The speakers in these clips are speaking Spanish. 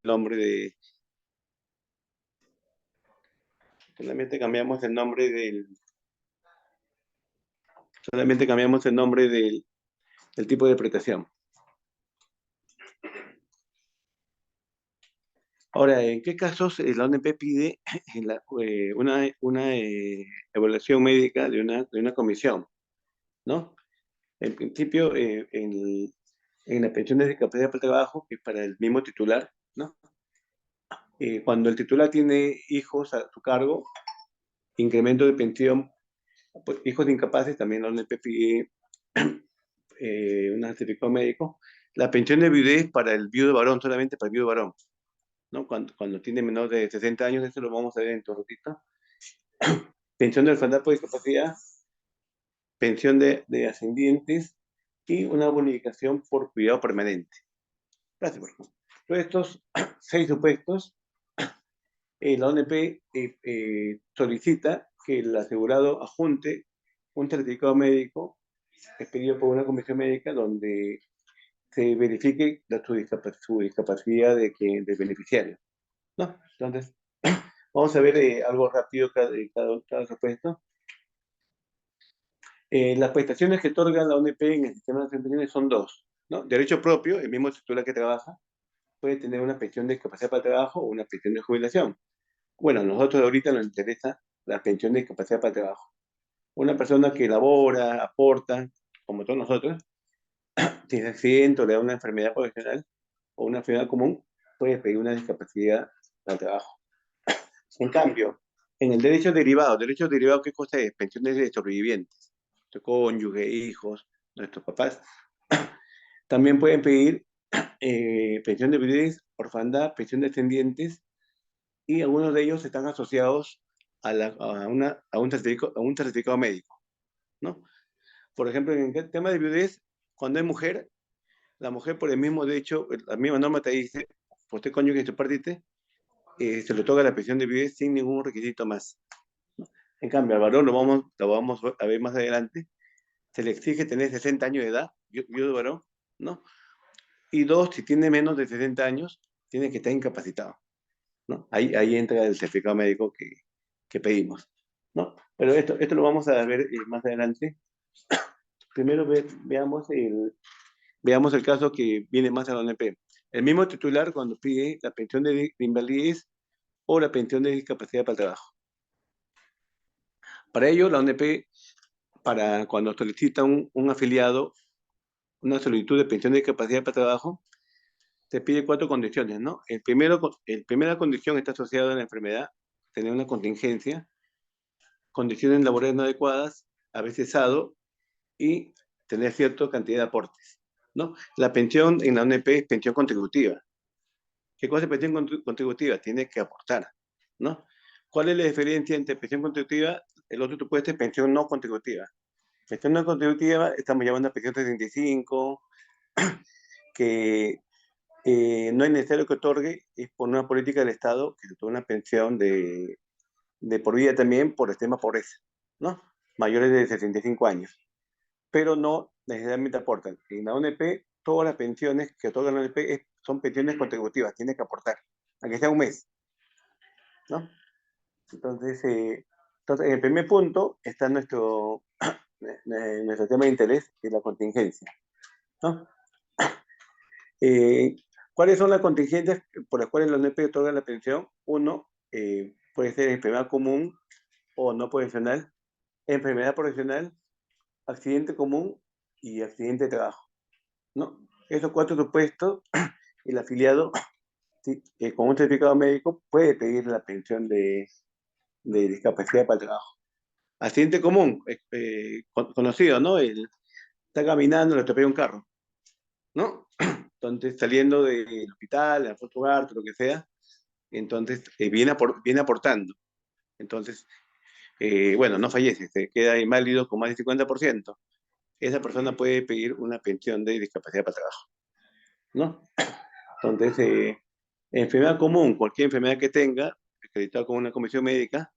nombre de, solamente cambiamos el nombre solamente cambiamos el nombre del tipo de prestación. Ahora, ¿en qué casos la ONP pide una evaluación médica de una comisión? ¿No? En principio, en la pensión de discapacidad por trabajo, que es para el mismo titular, ¿no? Cuando el titular tiene hijos a su cargo, incremento de pensión, pues, hijos de incapaces, también la ONP pide un certificado médico. La pensión de viudez para el viudo varón, solamente para el viudo varón, ¿no? Cuando tiene menor de 60 años, eso lo vamos a ver en tu ratito. Pensión de orfandad por discapacidad, pensión de ascendientes y una bonificación por cuidado permanente. Gracias, por favor. Todos estos 6 supuestos, la ONP solicita que el asegurado adjunte un certificado médico expedido por una comisión médica donde se verifique su discapacidad del beneficiario, ¿no? Entonces, vamos a ver algo rápido cada supuesto. Las prestaciones que otorga la ONP en el sistema de pensiones son dos, ¿no? Derecho propio, el mismo titular que trabaja puede tener una pensión de discapacidad para trabajo o una pensión de jubilación. Bueno, a nosotros ahorita nos interesa la pensión de discapacidad para trabajo. Una persona que labora, aporta, como todos nosotros, si se accidente o le da una enfermedad profesional o una enfermedad común, puede pedir una discapacidad para trabajo. En cambio, en el derecho derivado, ¿qué cosa es? Pensiones de sobrevivientes, nuestro cónyuge, hijos, nuestros papás, también pueden pedir pensión de viudez, orfandad, pensión de descendientes, y algunos de ellos están asociados a un certificado médico, ¿no? Por ejemplo, en el tema de viudez, cuando hay mujer, la mujer por el mismo derecho, la misma norma te dice, por usted cónyuge y su partite, se le otorga la pensión de viudez sin ningún requisito más. En cambio, al varón lo vamos a ver más adelante, se le exige tener 60 años de edad, viudo varón, ¿no? Y dos, si tiene menos de 60 años, tiene que estar incapacitado, ¿no? Ahí entra el certificado médico que pedimos, ¿no? Pero esto lo vamos a ver más adelante. Primero veamos el caso que viene más a la ONP. El mismo titular cuando pide la pensión de invalidez o la pensión de discapacidad para el trabajo. Para ello, la ONP, para cuando solicita un afiliado una solicitud de pensión de discapacidad para trabajo, te pide 4 condiciones, ¿no? Primera condición está asociada a la enfermedad, tener una contingencia, condiciones laborales no adecuadas, haber cesado y tener cierta cantidad de aportes, ¿no? La pensión en la ONP es pensión contributiva. ¿Qué cosa es pensión contributiva? Tiene que aportar, ¿no? ¿Cuál es la diferencia entre pensión contributiva? El otro supuesto es pensión no contributiva. Pensión no contributiva, estamos llamando a pensión 65, que no es necesario que otorgue, es por una política del Estado que se otorga una pensión de por vida también por extrema pobreza, ¿no? Mayores de 65 años, pero no necesariamente aportan. En la ONP, todas las pensiones que otorgan la ONP son pensiones contributivas, tiene que aportar, aunque sea un mes, ¿no? Entonces, en el primer punto está nuestro tema de interés, que es la contingencia, ¿no? Eh, ¿Cuáles son las contingencias por las cuales la ONP otorga la pensión? Uno, puede ser enfermedad común o no profesional, enfermedad profesional, accidente común y accidente de trabajo, ¿no? Esos 4 supuestos, el afiliado sí, con un certificado médico puede pedir la pensión de discapacidad para el trabajo. Accidente común, conocido, ¿no? Está caminando, le atropella un carro, ¿no? Entonces, saliendo del hospital, a su hogar, lo que sea, entonces viene aportando. Entonces, bueno, no fallece, se queda inválido con más del 50%. Esa persona puede pedir una pensión de discapacidad para trabajo, ¿no? Entonces, enfermedad común, cualquier enfermedad que tenga, acreditada con una comisión médica,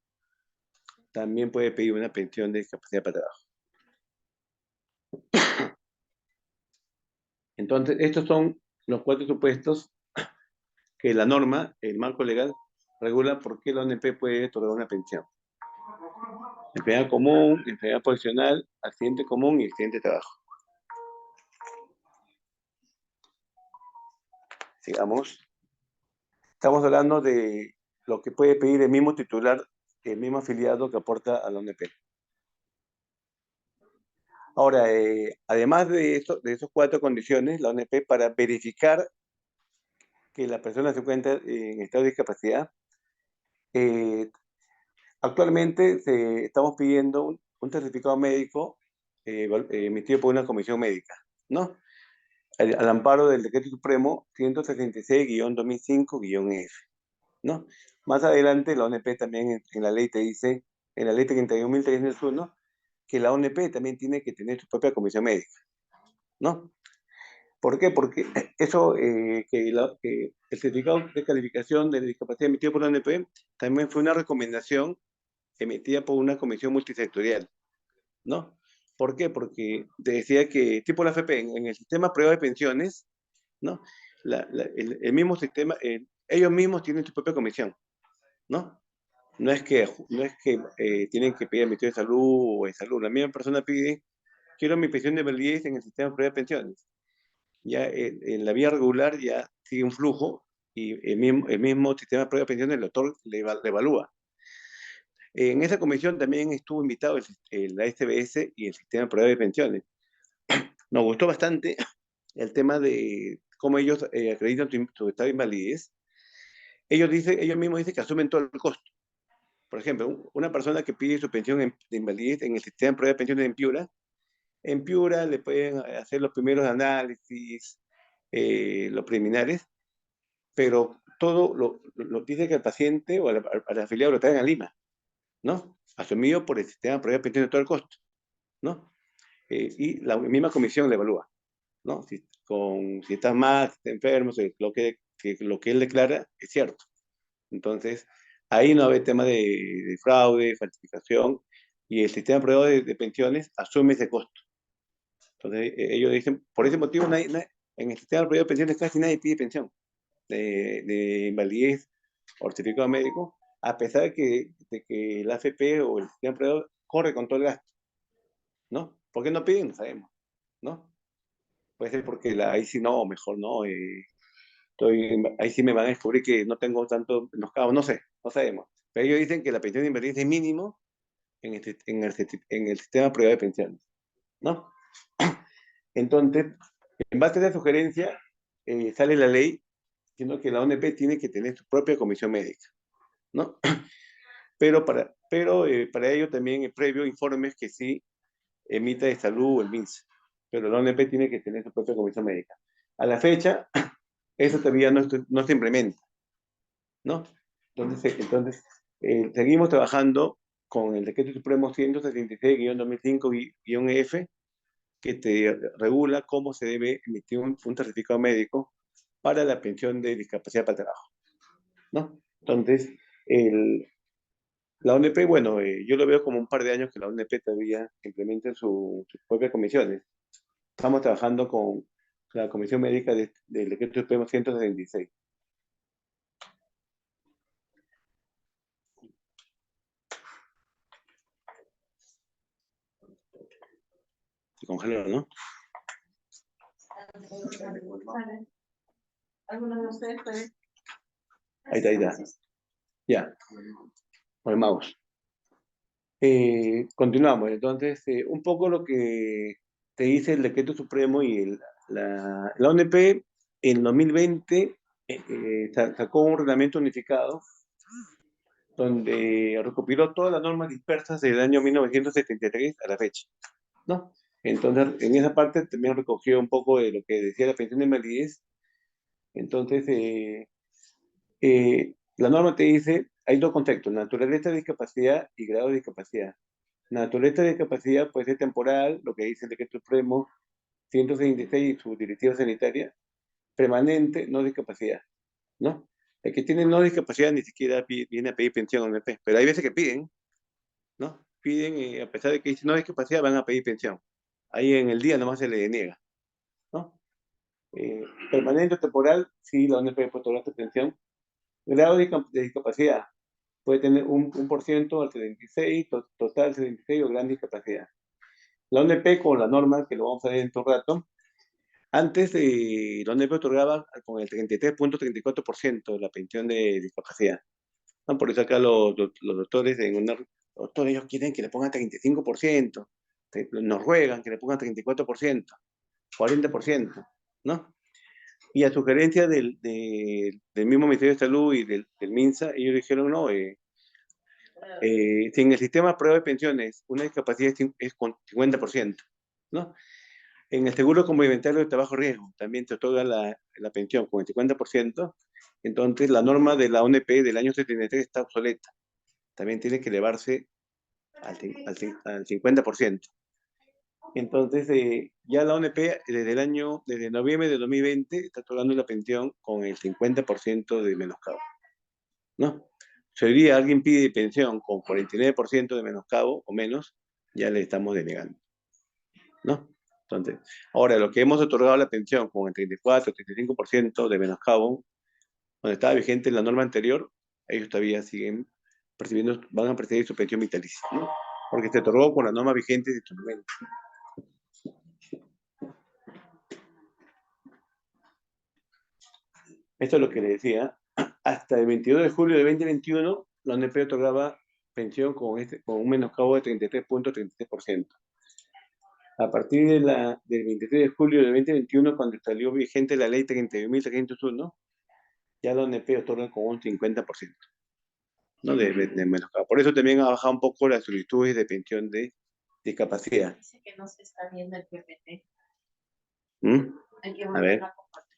también puede pedir una pensión de discapacidad para trabajo. Entonces, estos son los 4 supuestos que la norma, el marco legal, regula por qué la ONP puede otorgar una pensión. Enfermedad común, enfermedad profesional, accidente común y accidente de trabajo. Sigamos. Estamos hablando de lo que puede pedir el mismo titular, el mismo afiliado que aporta a la ONP. Ahora, además de esas cuatro condiciones, la ONP, para verificar que la persona se encuentra en estado de discapacidad, eh, actualmente estamos pidiendo un certificado médico emitido por una comisión médica, ¿no? Al amparo del Decreto Supremo 166-2005-F, ¿no? Más adelante, la ONP también en la ley te dice, en la ley 31.301, que la ONP también tiene que tener su propia comisión médica, ¿no? ¿Por qué? Porque eso, que el certificado de calificación de discapacidad emitido por la ONP también fue una recomendación emitida por una comisión multisectorial, ¿no? ¿Por qué? Porque te decía que, tipo la AFP, en el sistema privado de pensiones, ¿no? El mismo sistema, ellos mismos tienen su propia comisión, ¿no? No es que tienen que pedir al Ministerio de Salud o de Salud. La misma persona pide, quiero mi pensión de invalidez en el sistema privado de pensiones. Ya en la vía regular ya sigue un flujo y el mismo sistema privado de pensiones le evalúa. En esa comisión también estuvo invitado la SBS y el sistema privado de pensiones. Nos gustó bastante el tema de cómo ellos acreditan tu estado de invalidez. Ellos mismos dicen que asumen todo el costo. Por ejemplo, una persona que pide su pensión de invalidez en el sistema privado de pensiones en Piura le pueden hacer los primeros análisis, los preliminares, pero todo lo dice que el paciente o al afiliado lo traen a Lima, ¿no? Asumido por el sistema privado de pensiones todo el costo, ¿no? Y la misma comisión le evalúa, ¿no? Si estás mal, si estás enfermo, si lo que él declara es cierto. Entonces, ahí no hay tema de fraude, falsificación, y el sistema privado de pensiones asume ese costo. Entonces, ellos dicen, por ese motivo, en el sistema privado de pensiones casi nadie pide pensión de invalidez o certificado médico, a pesar de que el AFP o el sistema privado corre con todo el gasto, ¿no? ¿Por qué no piden? No sabemos, ¿no? Puede ser porque ahí sí no, mejor no, ahí sí me van a descubrir que no tengo tanto menoscabo, no sé, no sabemos. Pero ellos dicen que la pensión de invalidez es mínimo en el sistema privado de pensiones, ¿no? Entonces, en base a esa sugerencia, sale la ley diciendo que la ONP tiene que tener su propia comisión médica, ¿no? Pero para ello también es previo informes que sí emita de salud o el MINSA, pero la ONP tiene que tener su propia comisión médica. A la fecha, eso todavía no se implementa, ¿no? Entonces seguimos trabajando con el Decreto Supremo 176-2005-F, que te regula cómo se debe emitir un certificado médico para la pensión de discapacidad para el trabajo, ¿no? Entonces, la ONP, bueno, yo lo veo como un par de años que la ONP todavía implementa sus propias comisiones. Estamos trabajando con la Comisión Médica del Decreto Supremo 176. Se congeló, ¿no? ¿Alguno de ustedes puede? Ahí está. Ya, con el mouse. Continuamos. Entonces, un poco lo que te dice el Decreto Supremo y la ONP en 2020 sacó un reglamento unificado donde recopiló todas las normas dispersas del año 1973 a la fecha, ¿no? Entonces, en esa parte también recogió un poco de lo que decía la pensión de invalidez. Entonces, la norma te dice, hay dos conceptos, naturaleza de discapacidad y grado de discapacidad. Naturaleza de discapacidad puede ser temporal, lo que dice el Decreto Supremo 166 y su directiva sanitaria, permanente, no discapacidad, ¿no? El que tiene no discapacidad ni siquiera viene a pedir pensión, pero hay veces que piden, ¿no? Piden, a pesar de que dicen no discapacidad, van a pedir pensión. Ahí en el día nomás se le niega, ¿no? Permanente o temporal, sí, la ONP puede otorgar esta pensión. Grado de discapacidad, puede tener un por ciento al 76, total 76 o gran discapacidad. La ONP con la norma, que lo vamos a ver en todo rato, antes la ONP otorgaba con el 33,34% la pensión de discapacidad. ¿No? Por eso acá los doctores, doctores ellos quieren que le pongan 35%, nos ruegan que le pongan 34%, 40%, ¿no? Y a sugerencia del mismo Ministerio de Salud y del MINSA, ellos dijeron, no, si en el sistema de prueba de pensiones una discapacidad es con 50%, ¿no? En el seguro complementario de trabajo riesgo también se otorga la pensión con el 50%, entonces la norma de la ONP del año 73 está obsoleta, también tiene que elevarse al 50%. Entonces, ya la ONP desde noviembre de 2020 está otorgando la pensión con el 50% de menoscabo, ¿no? Si hoy día alguien pide pensión con 49% de menoscabo o menos, ya le estamos denegando, ¿no? Entonces, ahora lo que hemos otorgado la pensión con el 34, 35% de menoscabo, donde estaba vigente la norma anterior, ellos todavía siguen percibiendo, van a percibir su pensión vitalicia, ¿no? Porque se otorgó con la norma vigente de su momento. Esto es lo que le decía. Hasta el 22 de julio de 2021, la ONP otorgaba pensión con un menoscabo de 33,33%. A partir del 23 de julio de 2021, cuando salió vigente la ley 31.301, ya la ONP otorga con un 50%, ¿no? de menoscabo. Por eso también ha bajado un poco las solicitudes de pensión de discapacidad. Dice que no se está viendo el PPT. ¿Mm? Hay que A volver ver. a compartir.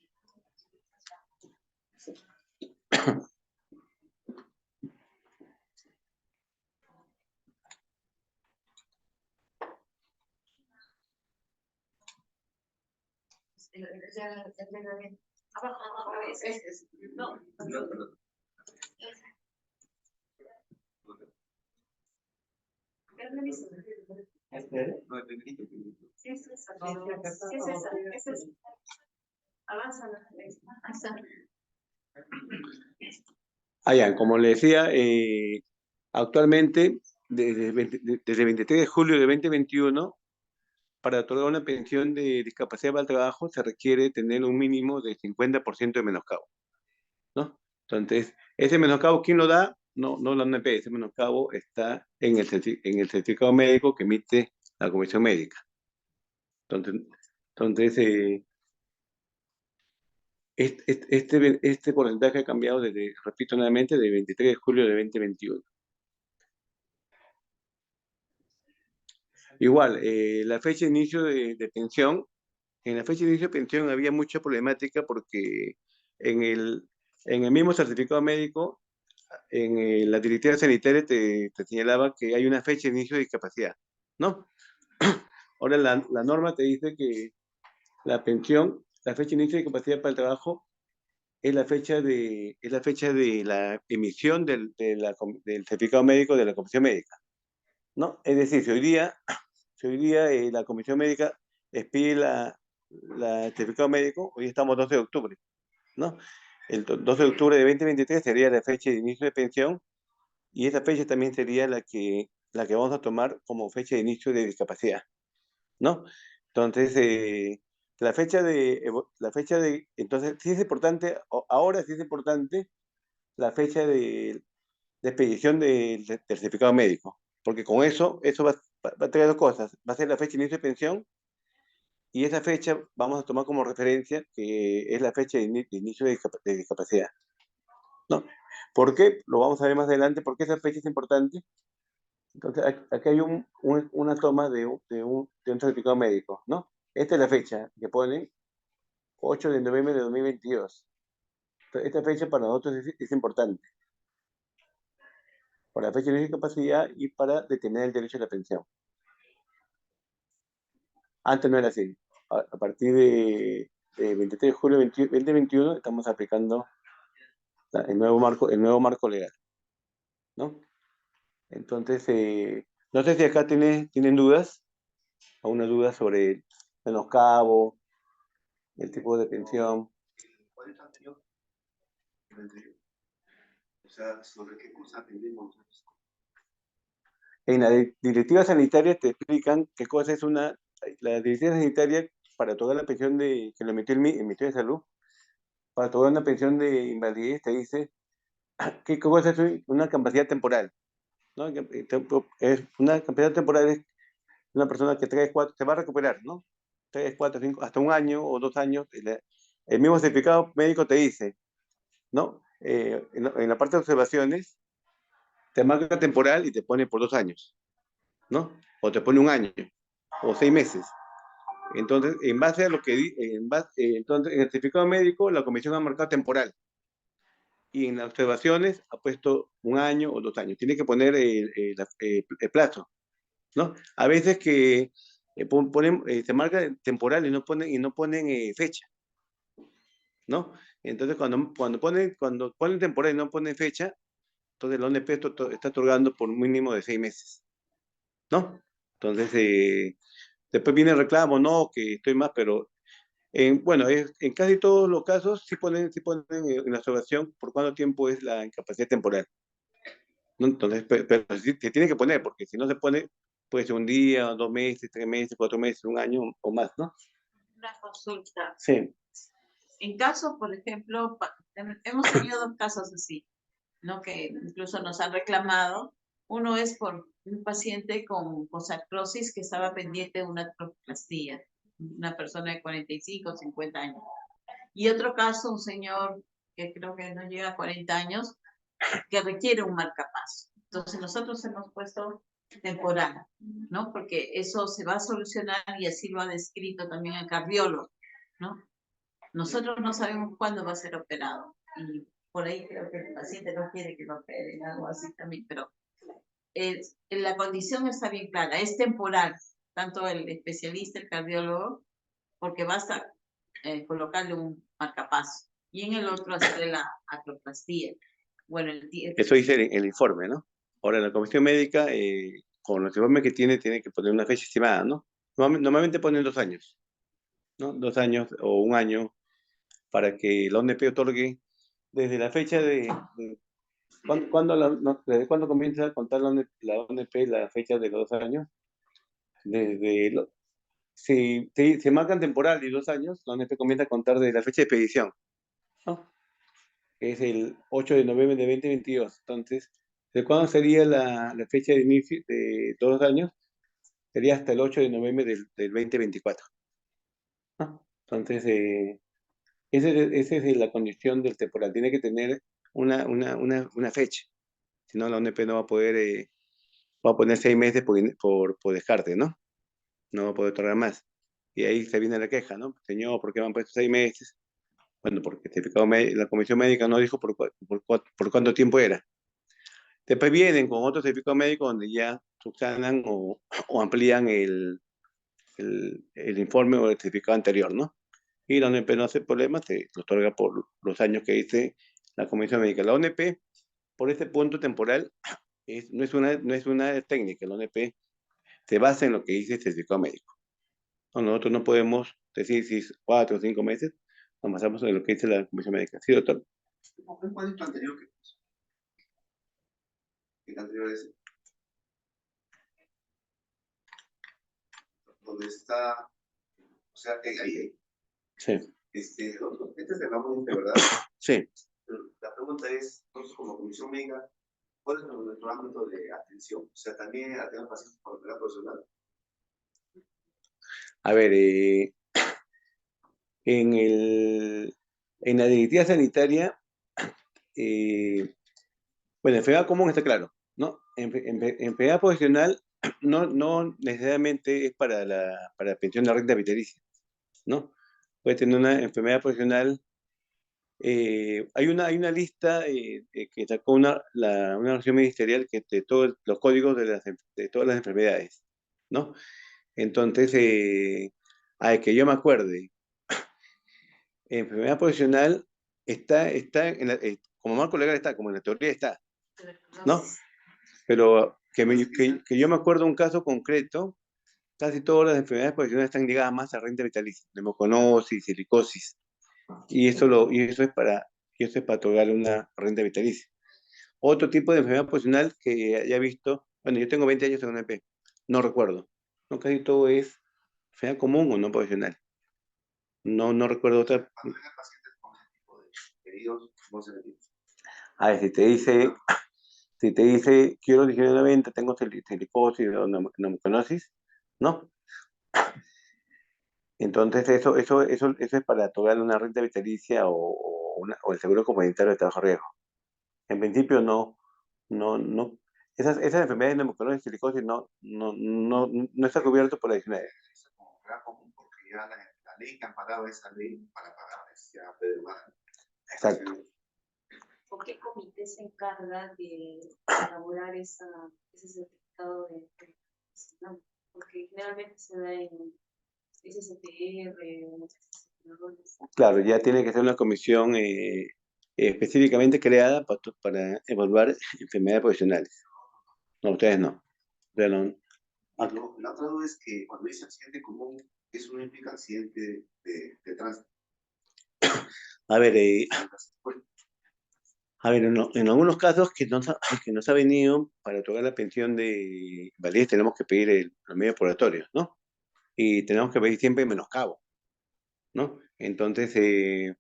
Abajo, abajo, es. No, no. Sí, es esa. Sí, es esa. Es esa. Avanza. Ahí está. Ya, como le decía, actualmente, desde 23 de julio de 2021, para otorgar una pensión de discapacidad para el trabajo se requiere tener un mínimo de 50% de menoscabo, ¿no? Entonces, ese menoscabo, ¿quién lo da? No, no la ONP, ese menoscabo está en el certificado médico que emite la Comisión Médica. Entonces este porcentaje ha cambiado desde, repito nuevamente, del 23 de julio de 2021. Igual, la fecha de inicio de pensión, en la fecha de inicio de pensión había mucha problemática porque en el, en el mismo certificado médico, en la directiva sanitaria te señalaba que hay una fecha de inicio de discapacidad, ¿no? Ahora la norma te dice que la pensión, la fecha de inicio de discapacidad para el trabajo es la fecha de la emisión del certificado médico de la Comisión Médica, ¿no? Es decir, si hoy día la Comisión Médica expide el certificado médico, hoy estamos 12 de octubre, ¿no? El 12 de octubre de 2023 sería la fecha de inicio de pensión y esa fecha también sería la que vamos a tomar como fecha de inicio de discapacidad, ¿no? Entonces, entonces sí es importante, ahora sí es importante la fecha de expedición del certificado médico, porque con eso va a traer dos cosas, va a ser la fecha de inicio de pensión y esa fecha vamos a tomar como referencia que es la fecha de inicio de discapacidad, ¿no? ¿Por qué? Lo vamos a ver más adelante, porque esa fecha es importante. Entonces, aquí hay una toma de un certificado médico, ¿no? Esta es la fecha que pone 8 de noviembre de 2022. Entonces, esta fecha para nosotros es importante, para la fecha de discapacidad y para detener el derecho a la pensión. Antes no era así. A partir de 23 de julio de 2021 estamos aplicando el nuevo marco legal, ¿no? Entonces, no sé si acá tienen dudas, alguna duda sobre el menoscabo, el tipo de pensión. ¿Cuál es el anterior? El anterior. O sea, ¿sobre qué cosa aprendemos? En la directiva sanitaria te explican qué cosa es la directiva sanitaria para toda la pensión que lo emitió el Ministerio de Salud, para toda una pensión de invalidez te dice qué cosa es una capacidad temporal, ¿no? Es una capacidad temporal es una persona que 3, 4, se va a recuperar, ¿no? 3, 4, 5, hasta un año o 2 años. El mismo certificado médico te dice, ¿no? En la parte de observaciones, te marca temporal y te pone por 2 años, ¿no? O te pone un año, o 6 meses. Entonces, en base a lo que entonces, en el certificado médico, la comisión ha marcado temporal. Y en las observaciones ha puesto un año o 2 años. Tiene que poner el plazo, ¿no? A veces que se marca temporal y no ponen fecha, ¿no? Entonces, cuando ponen temporal y no ponen fecha, entonces la ONP está otorgando por un mínimo de 6 meses, ¿no? Entonces, después viene el reclamo, no, que estoy más, pero bueno, en casi todos los casos sí ponen en la observación por cuánto tiempo es la incapacidad temporal, ¿no? Entonces, pero sí, se tiene que poner, porque si no se pone, puede ser un día, 2 meses, 3 meses, 4 meses, un año o más, ¿no? Una consulta. Sí. En caso, por ejemplo, hemos tenido 2 casos así, ¿no? Que incluso nos han reclamado. Uno es por un paciente con artrosis que estaba pendiente de una artroplastia, una persona de 45 o 50 años. Y otro caso, un señor que creo que no llega a 40 años, que requiere un marcapaso. Entonces nosotros hemos puesto temporal, ¿no? Porque eso se va a solucionar y así lo ha descrito también el cardiólogo, ¿no? Nosotros no sabemos cuándo va a ser operado y por ahí creo que el paciente no quiere que lo operen, algo así también, pero la condición está bien clara, es temporal, tanto el especialista, el cardiólogo, porque basta colocarle un marcapaso y en el otro hacerle la artroplastia. Bueno, Eso dice el informe, ¿no? Ahora, la comisión médica, con los informes que tiene que poner una fecha estimada, ¿no? Normalmente ponen 2 años, ¿no? 2 años o un año para que la ONP otorgue desde la fecha ¿desde cuándo comienza a contar la ONP la fecha de los 2 años? Si se marcan temporal de 2 años, la ONP comienza a contar desde la fecha de expedición, ¿no? Que es el 8 de noviembre de 2022. Entonces, ¿de cuándo sería la fecha de inicio de 2 años? Sería hasta el 8 de noviembre del 2024, ¿no? Entonces, esa es la condición del temporal. Tiene que tener una fecha. Si no, la ONP no va a poder, va a poner 6 meses por descarte, ¿no? No va a poder otorgar más. Y ahí se viene la queja, ¿no? Señor, ¿por qué me han puesto 6 meses? Bueno, porque la comisión médica no dijo por cuánto tiempo era. Después vienen con otro certificado médico donde ya subsanan o amplían el informe o el certificado anterior, ¿no? Y la ONP no hace problema, se lo otorga por los años que dice la comisión médica. La ONP, por ese punto temporal, no es una técnica. La ONP se basa en lo que dice el certificado médico. No, nosotros no podemos decir si es 4 o 5 meses, nos basamos en lo que dice la comisión médica. ¿Sí, doctor? ¿Cuál es tu anterior que puso? ¿Qué anterior es? Donde está, o sea, ahí. Sí. Este es de la ONP, ¿verdad? Sí. Pero la pregunta es, nosotros como comisión médica, ¿cuál es nuestro ámbito de atención? O sea, también atendemos pacientes con enfermedad profesional. A ver, en la directiva sanitaria, bueno, enfermedad común está claro, ¿no? Enfermedad profesional no necesariamente es para pensión de renta vitalicia, ¿no? Puede tener una enfermedad profesional. Hay una lista que sacó una organización ministerial de todos los códigos de todas las enfermedades, ¿no? Entonces, que yo me acuerde, enfermedad profesional está como marco legal está, como en la teoría está, ¿no? Pero que yo me acuerdo un caso concreto, casi todas las enfermedades profesionales están ligadas más a renta vitalicia, neumoconosis, silicosis, y eso es para otorgar una renta vitalicia. Otro tipo de enfermedad profesional que haya visto, bueno, yo tengo 20 años en una EP, no recuerdo, no, casi todo es enfermedad común o no profesional, no recuerdo otra. Cuando vengan pacientes con ese tipo de pedidos, ¿cómo se le? A ver, si te dice, quiero digerir una venta, tengo silicosis o neumoconosis, ¿no? Entonces eso es para otorgar una renta vitalicia o el seguro comunitario de trabajo riesgo. En principio no, esas enfermedades de neumoconosis y silicosis no está cubierto por la 19. Es como era común porque ya la ley que amparaba esa ley para pagar la necesidad de Exacto. ¿O qué comité se encarga de elaborar ese certificado de profesional? Porque generalmente se da en SSTR o SSTR. Claro, ya tiene que ser una comisión específicamente creada para evaluar enfermedades profesionales. No, ustedes no. Ustedes no. La otra duda es que cuando dice accidente común, eso no implica accidente de tránsito. A ver, en algunos casos que nos ha venido para otorgar la pensión de invalidez tenemos que pedir el promedio probatorio, ¿no? Y tenemos que pedir siempre menoscabo, ¿no? Entonces,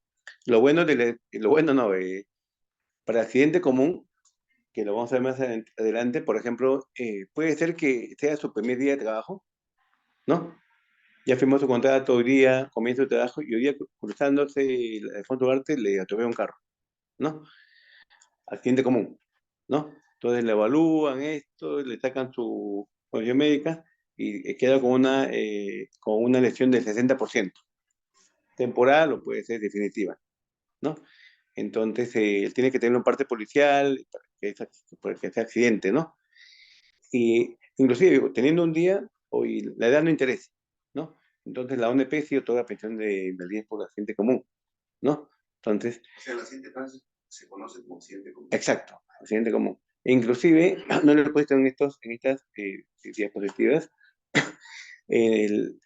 lo bueno no, para accidente común, que lo vamos a ver más adelante, por ejemplo, puede ser que sea su primer día de trabajo, ¿no? Ya firmó su contrato hoy día, comienza su trabajo y hoy día cruzándose el Alfonso Ugarte le atropella un carro, ¿no? Accidente común, ¿no? Entonces le evalúan esto, le sacan su condición médica y queda con una lesión del 60%, temporal o puede ser definitiva, ¿no? Entonces él tiene que tener un parte policial para que sea accidente, ¿no? Y inclusive teniendo un día, hoy la edad no interesa, ¿no? Entonces la ONP sí otorga pensión de invalidez por accidente común, ¿no? Entonces, O sea, el accidente de tránsito se conoce como accidente común. exacto, accidente común. E inclusive, no lo he puesto en estas diapositivas, el,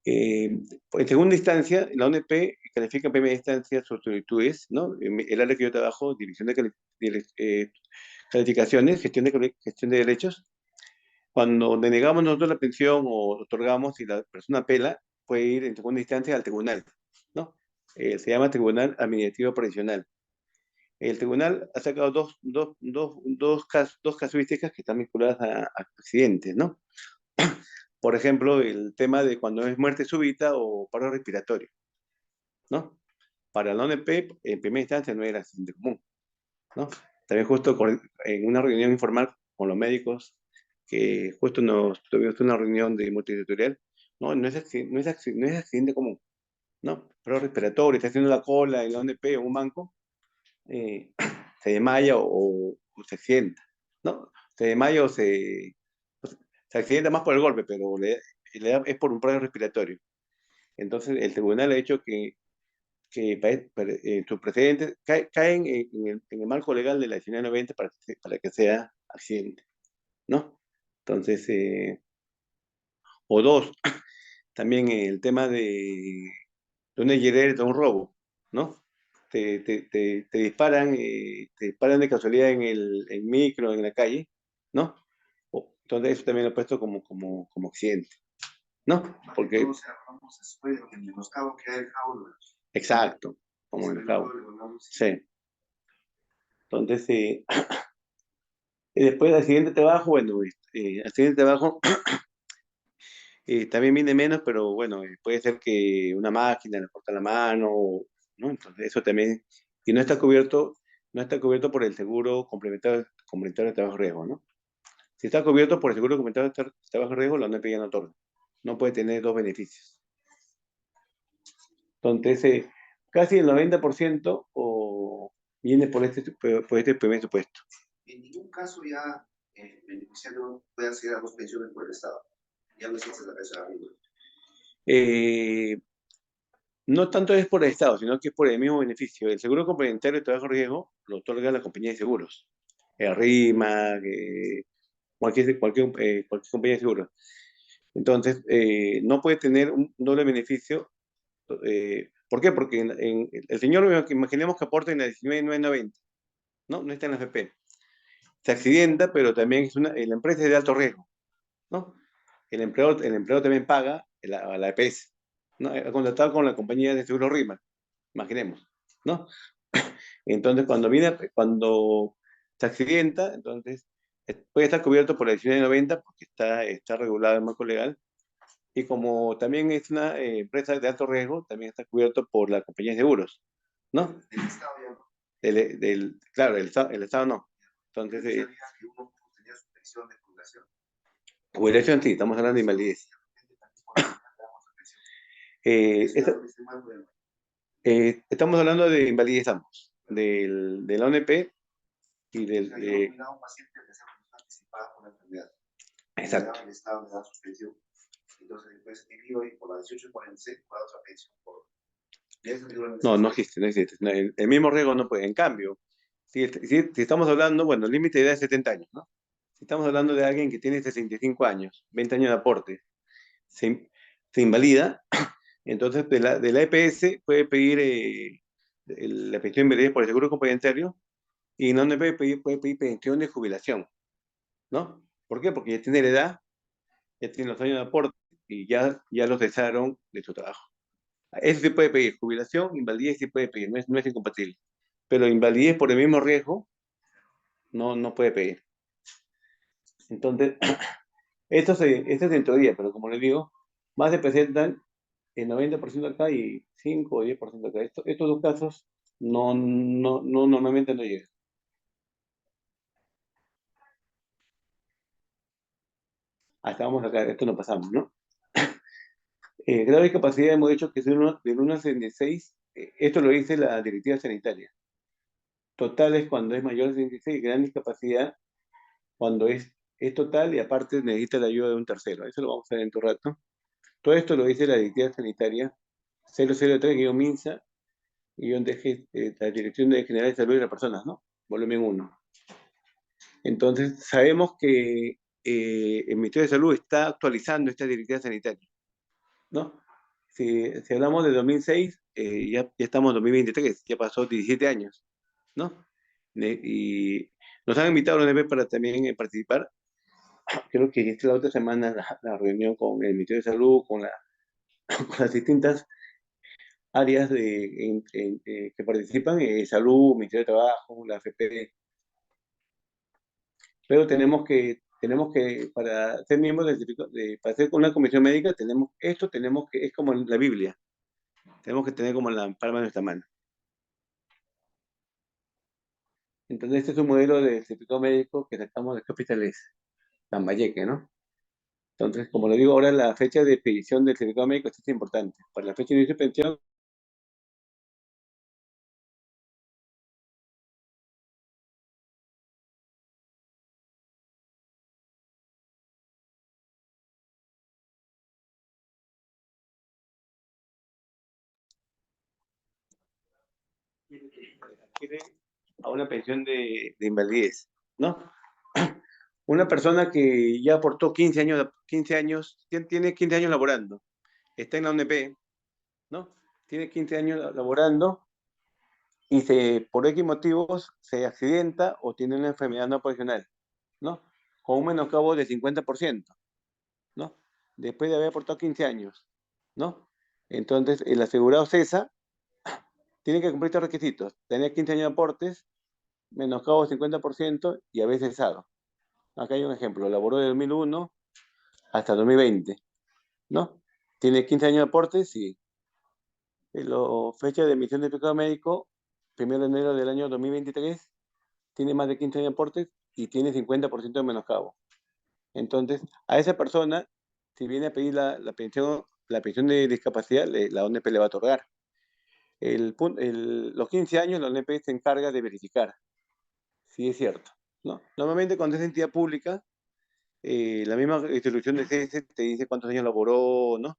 en segunda instancia, la ONP califica en primera instancia sus solicitudes, ¿no? El área que yo trabajo, división de calificaciones, gestión de derechos. Cuando denegamos nosotros la pensión o otorgamos y la persona apela, puede ir en segunda instancia al tribunal, ¿no? Se llama Tribunal Administrativo Provisional. El tribunal ha sacado dos casuísticas que están vinculadas a accidentes, ¿no? Por ejemplo, el tema de cuando es muerte súbita o paro respiratorio, ¿no? Para la ONP, en primera instancia no era accidente común, ¿no? También justo en una reunión informal con los médicos, que justo nos tuvimos una reunión de multiterritorial, no es accidente común, ¿no? Paro respiratorio, está haciendo la cola en la ONP o un banco, eh, se desmaya o se accidenta, ¿no? Se desmaya se accidenta más por el golpe, pero es por un paro respiratorio. Entonces, el tribunal ha dicho que sus precedentes caen en el marco legal de la 1990 para que sea accidente, ¿no? Entonces, o dos, también el tema de una hielera de un robo, ¿no? Te disparan de casualidad en el micro, en la calle, ¿no? Entonces eso también lo he puesto como accidente, ¿no? Porque, O sea, vamos a suponer que en el menoscabo queda el jaulo. exacto, como en el cabo. Sí. Entonces, y después del accidente de trabajo, bueno, accidente de trabajo también viene menos, pero bueno, puede ser que una máquina le corta la mano, ¿no? Entonces eso también, y no está cubierto por el seguro complementario de trabajo riesgo, ¿no? Si está cubierto por el seguro complementario de trabajo riesgo, la ONP ya no otorga. No puede tener dos beneficios. Entonces, casi el 90% viene por este primer supuesto. En ningún caso ya el beneficiario puede acceder a dos pensiones por el Estado. Ya no existe la pensión arriba. No tanto es por el Estado, sino que es por el mismo beneficio. El seguro complementario de trabajo riesgo lo otorga la compañía de seguros. RIMA, cualquier compañía de seguros. Entonces, no puede tener un doble beneficio. ¿Por qué? Porque el señor, imaginemos que aporta en la 19.990, ¿no? No está en la FP. Se accidenta, pero también la empresa es de alto riesgo, ¿no? El empleador también paga a la EPS, ¿no? Ha contratado con la compañía de seguro RIMA, imaginemos, ¿no? Entonces, cuando se accidenta, entonces puede estar cubierto por la 19.90 porque está regulado en marco legal. Y como también es una empresa de alto riesgo, también está cubierto por la compañía de seguros, ¿no? Del Estado ya no. Claro, el Estado no. Entonces, Yo sabía que uno tenía su pensión de jubilación. jubilación sí, estamos hablando de invalidez. Estamos hablando de invalidez ambos, de la ONP y O sea, yo nominaba a un paciente que se anticipada por la enfermedad. Exacto. El Estado me da su pensión. Entonces, después vivo y por la 1846 puedo dar otra pensión. No existe, no existe. No, el mismo riesgo no puede. En cambio, si estamos hablando, bueno, el límite de edad es 70 años, ¿no? Si estamos hablando de alguien que tiene 65 años, 20 años de aporte, se invalida, entonces de la EPS puede pedir la pensión de invalidez por el seguro complementario y no puede pedir pensión de jubilación, ¿no? ¿Por qué? Porque ya tiene la edad, ya tiene los años de aporte y ya los cesaron de su trabajo. Eso sí puede pedir, jubilación, invalidez sí puede pedir, no es incompatible. Pero invalidez por el mismo riesgo, no puede pedir. Entonces, esto es en teoría, pero como les digo, más se presentan el 90% acá y 5 o 10% acá. Estos dos casos normalmente no llegan. Hasta vamos acá, esto no pasamos, ¿no? Grado de discapacidad hemos dicho que es del 1 al 76, esto lo dice la directiva sanitaria. Total es cuando es mayor de 76, gran discapacidad cuando es total y aparte necesita la ayuda de un tercero. Eso lo vamos a ver en tu rato. Todo esto lo dice la directiva sanitaria 003-MINSA, la Dirección General de Salud de las Personas, ¿no? Volumen 1. Entonces, sabemos que el Ministerio de Salud está actualizando esta directiva sanitaria, ¿no? Si hablamos de 2006, ya estamos en 2023, ya pasó 17 años, ¿no? Y nos han invitado a la ONP para también participar. Creo que esta es la otra semana la reunión con el Ministerio de Salud, con las distintas áreas que participan, Salud, Ministerio de Trabajo, la AFP. Pero para ser miembros para ser una comisión médica, es como la Biblia. Tenemos que tener como la palma de nuestra mano. Entonces, este es un modelo de certificado médico que sacamos de Capitales, Lambayeque, ¿no? Entonces, como le digo, ahora la fecha de expedición del certificado médico es importante. Para la fecha de inicio de pensión, adquiere a una pensión de invalidez, ¿no? Una persona que ya aportó 15 años, tiene 15 años laborando, está en la ONP, ¿no? Tiene 15 años laborando y por X motivos se accidenta o tiene una enfermedad no profesional, ¿no? Con un menoscabo de 50%, ¿no? Después de haber aportado 15 años, ¿no? Entonces, el asegurado cesa, tiene que cumplir estos requisitos, tener 15 años de aportes, menoscabo de 50% y haber cesado. Acá hay un ejemplo, laboró de 2001 hasta 2020, ¿no? Tiene 15 años de aportes y fecha de emisión de certificado médico, 1 de enero del año 2023, tiene más de 15 años de aportes y tiene 50% de menoscabo. Entonces, a esa persona, si viene a pedir la pensión de discapacidad, la ONP le va a otorgar. Los 15 años, la ONP se encarga de verificar si es cierto, ¿no? Normalmente cuando es entidad pública, la misma institución de CS te dice cuántos años laboró, ¿no?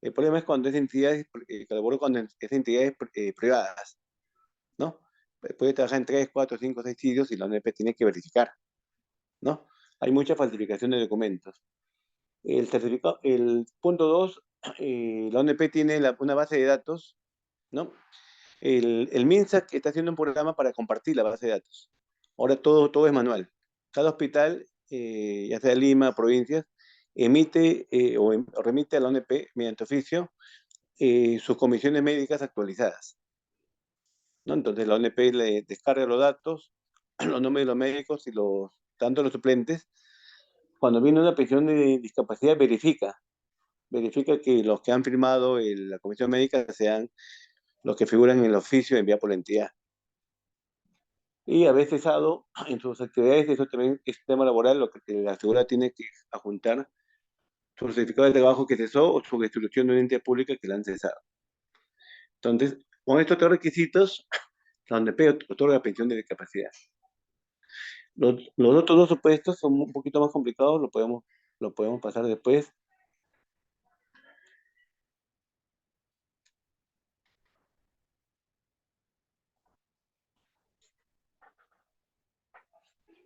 El problema es cuando es entidades, que laboró cuando es entidades privadas, ¿no? Puede trabajar en 3, 4, 5, 6 sitios y la ONP tiene que verificar, ¿no? Hay mucha falsificación de documentos. El certificado, el punto 2, la ONP tiene una base de datos, ¿no? El MINSAC está haciendo un programa para compartir la base de datos. Ahora todo es manual. Cada hospital, ya sea Lima, provincias, emite o remite a la ONP mediante oficio sus comisiones médicas actualizadas, ¿no? Entonces la ONP le descarga los datos, los nombres de los médicos y tanto los suplentes. Cuando viene una pensión de discapacidad, verifica que los que han firmado la comisión médica sean los que figuran en el oficio enviado por la entidad. Y a veces ADO, en sus actividades, eso también es tema laboral, lo que la asegurada tiene que adjuntar su certificado de trabajo que cesó o su resolución de una entidad pública que la han cesado. Entonces, con estos tres requisitos, la ONP otorga pensión de discapacidad. Los otros dos supuestos son un poquito más complicados, lo podemos pasar después.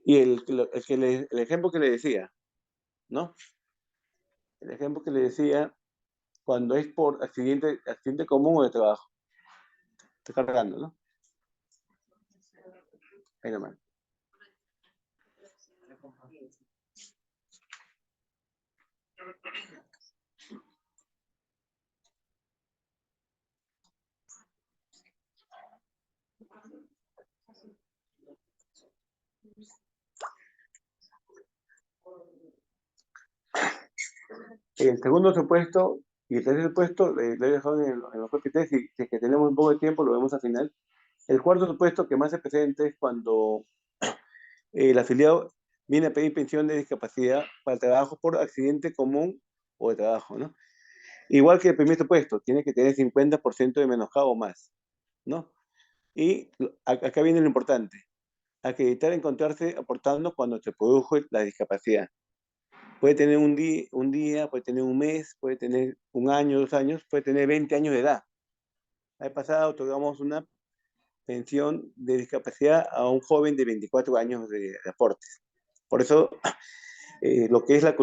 Y el ejemplo que le decía, ¿no? El ejemplo que le decía, cuando es por accidente común o de trabajo. Estoy cargando, ¿no? Ahí nomás. El segundo supuesto y el tercer supuesto lo he dejado en los PPT. Si es que tenemos un poco de tiempo, lo vemos al final. El cuarto supuesto que más se presenta es cuando el afiliado viene a pedir pensión de discapacidad para el trabajo por accidente común o de trabajo, ¿no? Igual que el primer supuesto, tiene que tener 50% de menoscabo o más, ¿no? Y acá viene lo importante, acreditar encontrarse aportando cuando se produjo la discapacidad. Puede tener un día, puede tener un mes, puede tener un año, 2 años, puede tener 20 años de edad. La vez pasada otorgamos una pensión de discapacidad a un joven de 24 años de aportes. Por eso, lo que es la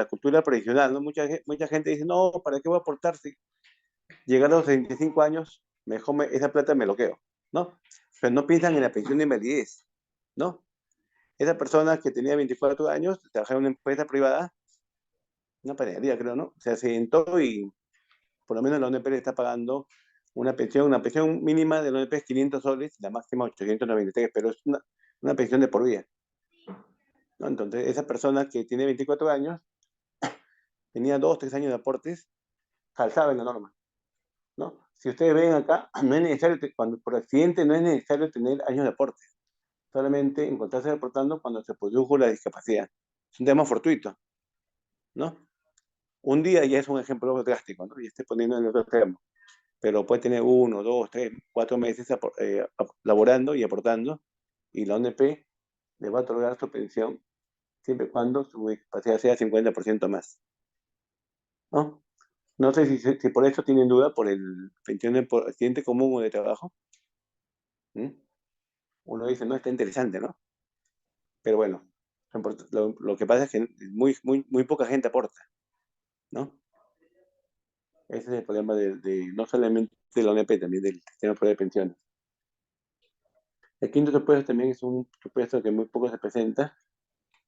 cultura tradicional, ¿no? Mucha gente dice, no, ¿para qué voy a aportar si llegar a los 65 años, mejor esa plata me lo quedo, ¿no? Pero no piensan en la pensión de invalidez, ¿no? Esa persona que tenía 24 años, trabajaba en una empresa privada, una panadería creo, ¿no? Se sentó y por lo menos la ONP le está pagando una pensión mínima de la ONP es 500 soles, la máxima 893, pero es una pensión de por vida, ¿no? Entonces, esa persona que tiene 24 años, tenía 2, 3 años de aportes, calzaba en la norma, ¿no? Si ustedes ven acá, no es necesario, cuando por accidente no es necesario tener años de aporte, solamente encontrarse aportando cuando se produjo la discapacidad. Es un tema fortuito, ¿no? Un día ya es un ejemplo drástico, ¿no? Y estoy poniendo en el otro extremo, pero puede tener 1, 2, 3, 4 meses laborando y aportando, y la ONP le va a otorgar su pensión siempre y cuando su discapacidad sea 50% más, ¿no? No sé si por eso tienen duda por el pensión por accidente común o de trabajo. ¿Mm? Uno dice, no, está interesante, ¿no? Pero bueno, lo que pasa es que muy poca gente aporta, ¿no? Ese es el problema no solamente de la ONP, también del sistema de pensiones. El quinto supuesto también es un supuesto que muy poco se presenta.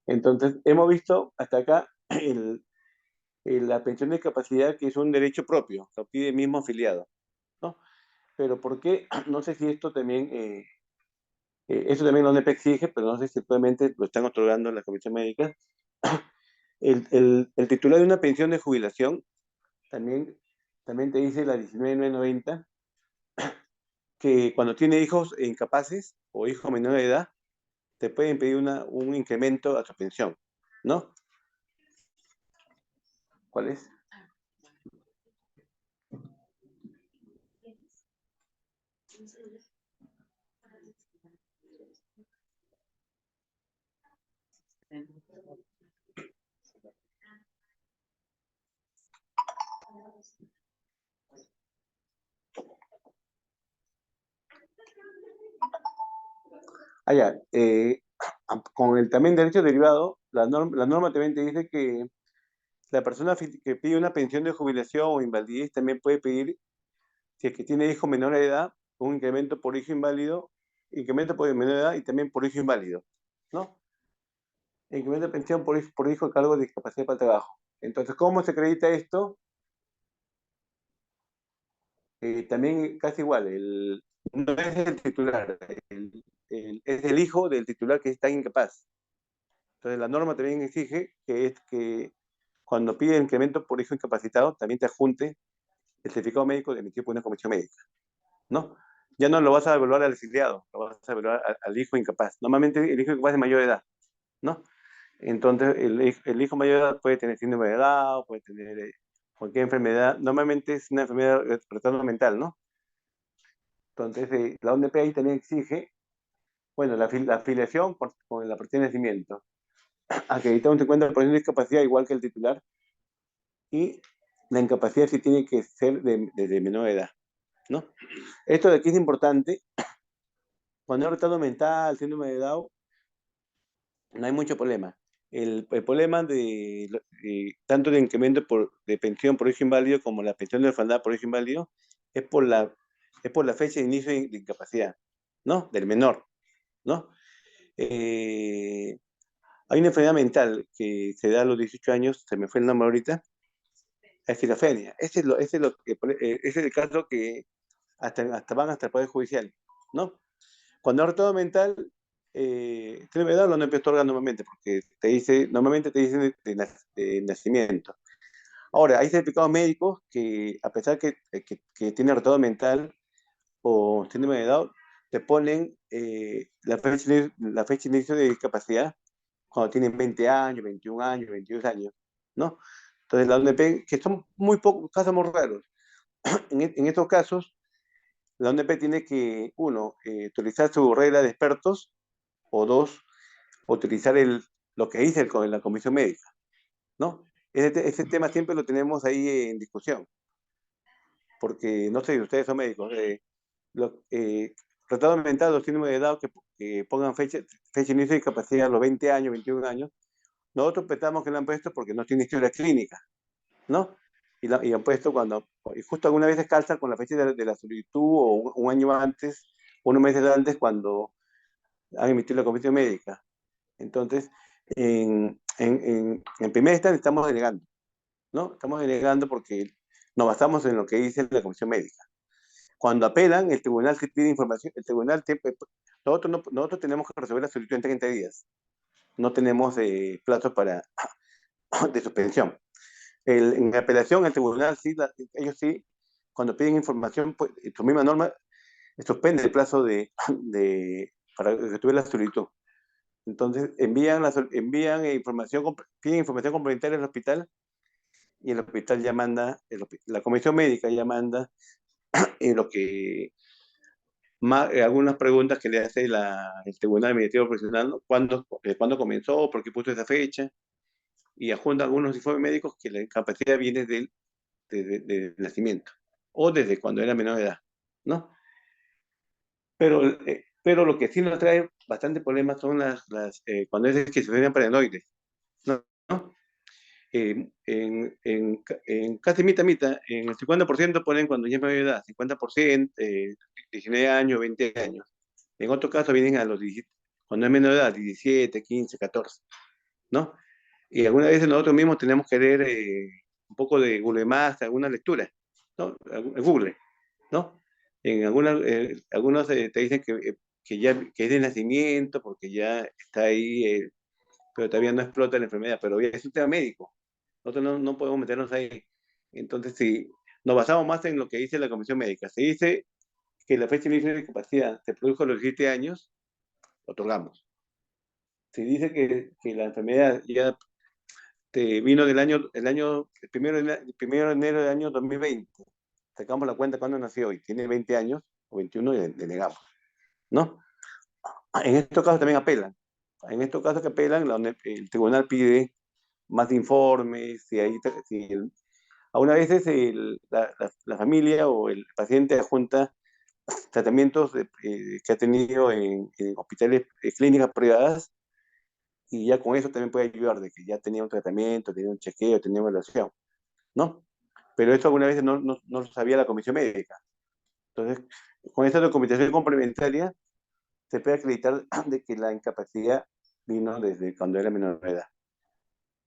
Entonces, hemos visto hasta acá la pensión de discapacidad, que es un derecho propio, lo pide el mismo afiliado, ¿no? Pero ¿por qué? No sé si eso también la ONP exige, pero no sé si actualmente lo están otorgando en la Comisión Médica. El titular de una pensión de jubilación también te dice la 19990 que cuando tiene hijos incapaces o hijos menores de edad, te pueden pedir un incremento a tu pensión, ¿no? ¿Cuál es? Allá, con el también derecho derivado, la norma también te dice que la persona que pide una pensión de jubilación o invalidez también puede pedir, si es que tiene hijo menor de edad, un incremento por hijo inválido, incremento por menor de edad y también por hijo inválido, ¿no? Incremento de pensión por hijo a cargo de discapacidad para el trabajo. Entonces, ¿cómo se acredita esto? También casi igual, no es el titular, es el hijo del titular que está incapaz. Entonces, la norma también exige que cuando pide incremento por hijo incapacitado, también te adjunte el certificado médico emitido por una comisión médica, ¿no? Ya no lo vas a evaluar al exiliado, lo vas a evaluar al hijo incapaz. Normalmente el hijo incapaz es mayor de edad, ¿no? Entonces el hijo mayor de edad puede tener síndrome de Down, puede tener cualquier enfermedad. Normalmente es una enfermedad de retorno mental, ¿no? Entonces la ONP ahí también exige, bueno, la afiliación con la partida de nacimiento, acreditar un 50% de discapacidad igual que el titular, y la incapacidad sí tiene que ser de menor edad, ¿no? Esto de aquí es importante. Cuando hay retardo mental, síndrome de Down, no hay mucho problema. El problema tanto de incremento de pensión por hijo inválido como la pensión de orfandad por hijo inválido es por la fecha de inicio de incapacidad, ¿no? Del menor, ¿no? Eh, Hay una enfermedad mental que se da a los 18 años, se me fue el nombre ahorita, esquizofrenia. Ese es el caso que van hasta el Poder Judicial, ¿no? Cuando hay retardo mental, tiene edad, lo no empieza a otorgar normalmente, porque normalmente te dicen de nacimiento. Ahora, hay certificados médicos que, a pesar que tiene retardo mental o síndrome de Down, te ponen la fecha de inicio de discapacidad cuando tienen 20 años, 21 años, 22 años, ¿no? Entonces, la ONP, que son muy pocos, casos muy raros, en estos casos, la ONP tiene que, uno, utilizar su regla de expertos, o dos, utilizar lo que dice la comisión médica, ¿no? Ese tema siempre lo tenemos ahí en discusión, porque no sé si ustedes son médicos, retardo mental o síndrome de Down que pongan fecha de inicio de discapacidad a los 20 años, 21 años, nosotros pensamos que lo han puesto porque no tiene historia clínica, ¿no? Y han puesto y justo alguna vez se calza con la fecha de la solicitud o un año antes, unos meses antes, cuando han emitido la comisión médica. Entonces, en primera instancia estamos denegando, ¿no? Estamos denegando porque nos basamos en lo que dice la comisión médica. Cuando apelan, el tribunal te pide información, nosotros tenemos que resolver la solicitud en 30 días. No tenemos plazo de suspensión. En apelación, el tribunal sí, ellos sí, cuando piden información, pues, su misma norma suspende el plazo para resolver la solicitud. Entonces, envían información, piden información complementaria al hospital, y el hospital ya manda, la comisión médica ya manda lo que algunas preguntas que le hace el Tribunal Administrativo Profesional, ¿no? ¿Cuándo comenzó? ¿Por qué puso esa fecha? Y adjunta algunos informes médicos que la incapacidad viene del nacimiento o desde cuando era menor de edad, ¿no? Pero lo que sí nos trae bastante problemas son cuando es esquizofrenia paranoide, ¿no? En casi mitad, en el 50% ponen cuando ya es mayor de edad, 50%, 19 años, 20 años. En otro caso vienen a los 17, cuando es menor de edad, 17, 15, 14, ¿no? Y algunas veces nosotros mismos tenemos que leer un poco de Google Maps, alguna lectura, ¿no? Google, ¿no? Algunos te dicen que es de nacimiento, porque ya está ahí, pero todavía no explota la enfermedad, pero es un tema médico. Nosotros no podemos meternos ahí. Entonces, si nos basamos más en lo que dice la comisión médica, se dice que la fecha de inicio de discapacidad se produjo a los 17 años, otorgamos. Si dice que la enfermedad ya vino el primero de enero del año 2020, sacamos la cuenta cuando nació y tiene 20 años o 21 y le negamos, ¿no? En estos casos también apelan. En estos casos que apelan, el tribunal pide más informes, algunas veces la familia o el paciente adjunta tratamientos que ha tenido en hospitales, clínicas privadas, y ya con eso también puede ayudar, de que ya tenía un tratamiento, tenía un chequeo, tenía una evaluación, ¿no? Pero eso alguna vez no lo sabía la comisión médica. Entonces, con esta documentación complementaria, se puede acreditar de que la incapacidad vino desde cuando era menor de edad,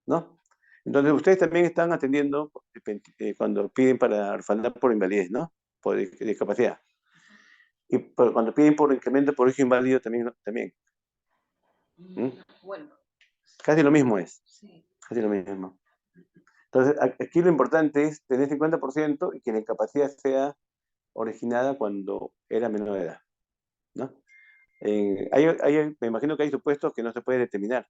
¿no? Entonces, ustedes también están atendiendo cuando piden para orfandad por invalidez, ¿no? Por discapacidad. Y cuando piden por incremento por hijo inválido también, también. Bueno, Casi lo mismo es. sí. Casi lo mismo. Entonces, aquí lo importante es tener 50% y que la incapacidad sea originada cuando era menor de edad, ¿no? Me imagino que hay supuestos que no se puede determinar,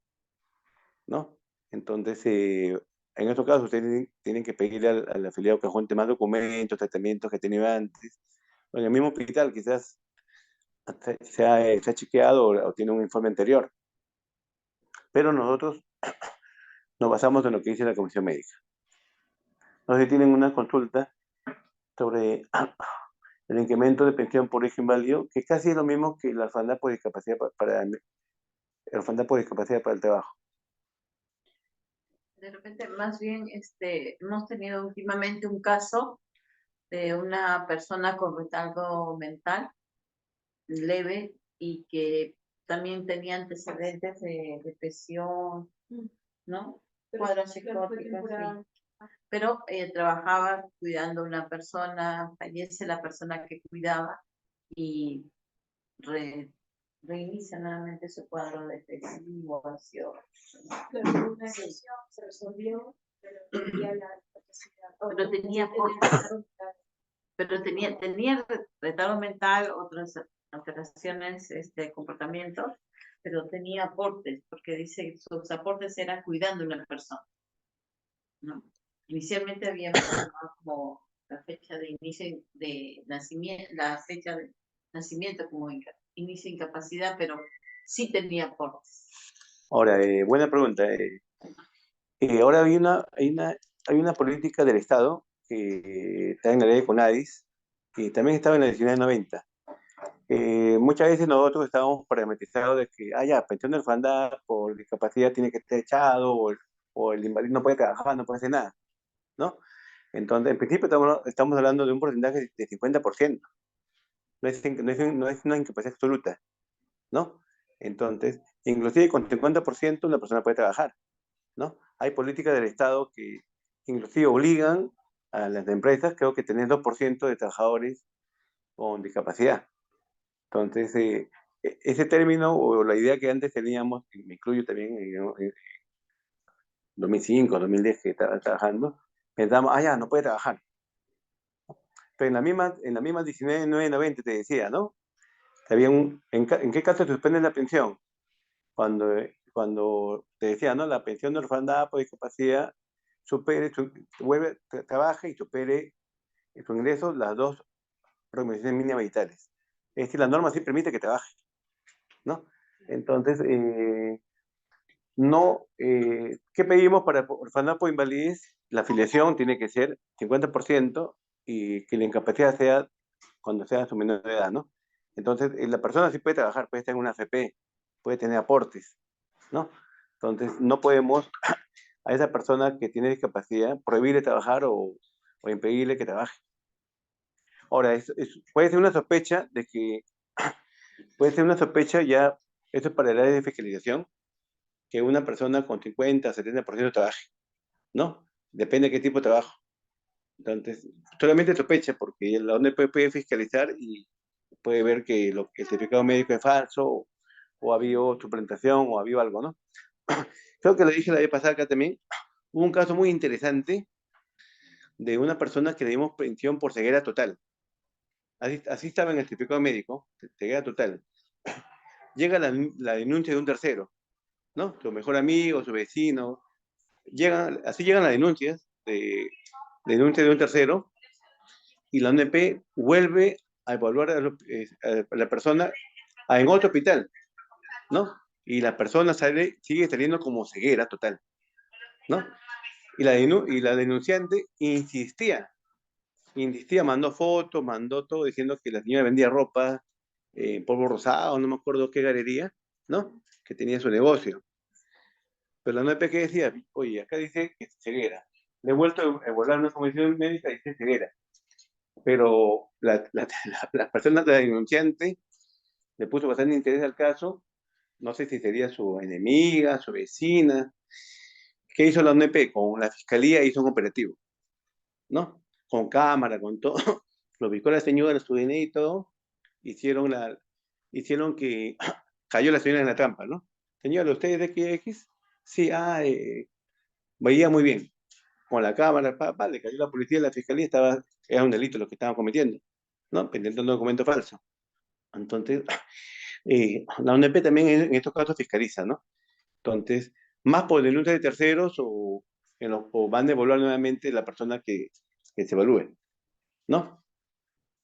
¿no? Entonces, en estos casos, ustedes tienen que pedirle al afiliado que junte más documentos, tratamientos que ha tenido antes. O en el mismo hospital, quizás se ha chequeado o tiene un informe anterior. Pero nosotros nos basamos en lo que dice la Comisión Médica. No sé si tienen una consulta sobre el incremento de pensión por hijo inválido, que casi es lo mismo que la orfandad por discapacidad para el trabajo. De repente, más bien, hemos tenido últimamente un caso de una persona con retardo mental leve y que también tenía antecedentes de depresión, ¿no? Cuadros psicóticos, sí. Pero trabajaba cuidando a una persona, fallece la persona que cuidaba y reinicia nuevamente su cuadro depresivo, ansioso. Claro, una sesión se resolvió, pero todavía la capacidad. Pero tenía tenía retardo mental, otras alteraciones de comportamiento, pero tenía aportes, porque dice que sus aportes eran cuidando a una persona, ¿no? Inicialmente había mencionado como la fecha de inicio de nacimiento, la fecha de nacimiento como inicio de incapacidad, pero sí tenía aportes. Ahora, buena pregunta. Ahora hay una política del Estado que está en la ley de CONADIS y también estaba en la 1990. Muchas veces nosotros estábamos parametrizados de que, ya, pensión de orfandad por discapacidad tiene que estar echado, o el inválido no puede trabajar, no puede hacer nada, ¿no? Entonces, en principio estamos hablando de un porcentaje de 50%. No es una incapacidad absoluta, ¿no? Entonces, inclusive con 50% una persona puede trabajar, ¿no? Hay políticas del Estado que inclusive obligan a las empresas, creo que tener 2% de trabajadores con discapacidad. Entonces, ese término o la idea que antes teníamos, y me incluyo también en 2005, 2010 que estaba trabajando, pensábamos, ya, no puede trabajar. Pero en la misma 1990 te decía, ¿no? Que había ¿en qué caso se suspende la pensión? Cuando te decía, ¿no? La pensión de orfandad por discapacidad trabaja y supere su ingreso las dos remuneraciones mínimas vitales. Es decir, la norma sí permite que trabaje, ¿no? Entonces, ¿qué pedimos para orfandad por invalidez? La afiliación tiene que ser 50% y que la incapacidad sea cuando sea su menor de edad, ¿no? Entonces, la persona sí puede trabajar, puede estar en una AFP, puede tener aportes, ¿no? Entonces, no podemos a esa persona que tiene discapacidad prohibirle trabajar o impedirle que trabaje. Ahora, puede ser una sospecha de que, puede ser una sospecha ya, esto es para el área de fiscalización, que una persona con 50, 70% trabaje, ¿no? Depende de qué tipo de trabajo. Entonces, solamente sospecha, porque la ONP puede fiscalizar y puede ver que el certificado médico es falso, o ha habido suplantación, o ha habido algo, ¿no? Creo que lo dije la vez pasada acá también. Hubo un caso muy interesante de una persona que le dimos pensión por ceguera total. Así estaba en el certificado médico, ceguera total. Llega la denuncia de un tercero, ¿no? Su mejor amigo, su vecino. Así llegan las denuncias denuncia de un tercero, y la ONP vuelve a evaluar a la persona en otro hospital, ¿no? Y la persona sigue saliendo como ceguera total, ¿no? Y la denunciante insistía, mandó fotos, mandó todo, diciendo que la señora vendía ropa, polvo rosado, no me acuerdo qué galería, ¿no? Que tenía su negocio. Pero la ONP que decía, oye, acá dice que es ceguera. Le he vuelto a evaluar una comisión médica y dice ceguera. Pero la persona, la denunciante, le puso bastante interés al caso. No sé si sería su enemiga, su vecina. ¿Qué hizo la ONP? Con la fiscalía hizo un operativo, ¿no? Con cámara, con todo. Lo ubicó la señora, su DNI y todo. Hicieron que cayó la señora en la trampa, ¿no? Señora, ¿usted es de X? Sí, veía muy bien. Con la cámara, le cayó la policía, la fiscalía, era un delito lo que estaban cometiendo, ¿no? Pendiente de un documento falso. Entonces, la ONP también en estos casos fiscaliza, ¿no? Entonces, más por denuncia de terceros o van a evaluar nuevamente la persona que se evalúe, ¿no?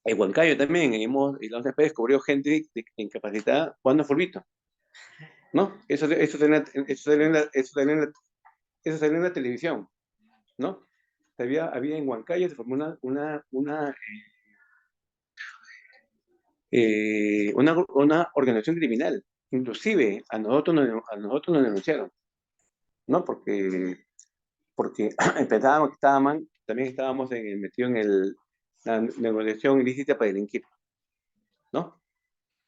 En Huancayo también, y la ONP descubrió gente incapacitada jugando fulbito, ¿no? Eso salió en la televisión, ¿no? Había en Huancayo, se formó una organización criminal. Inclusive a nosotros nos denunciaron, ¿no? Porque pensábamos que también estábamos metidos en la negociación ilícita para delinquir, ¿no?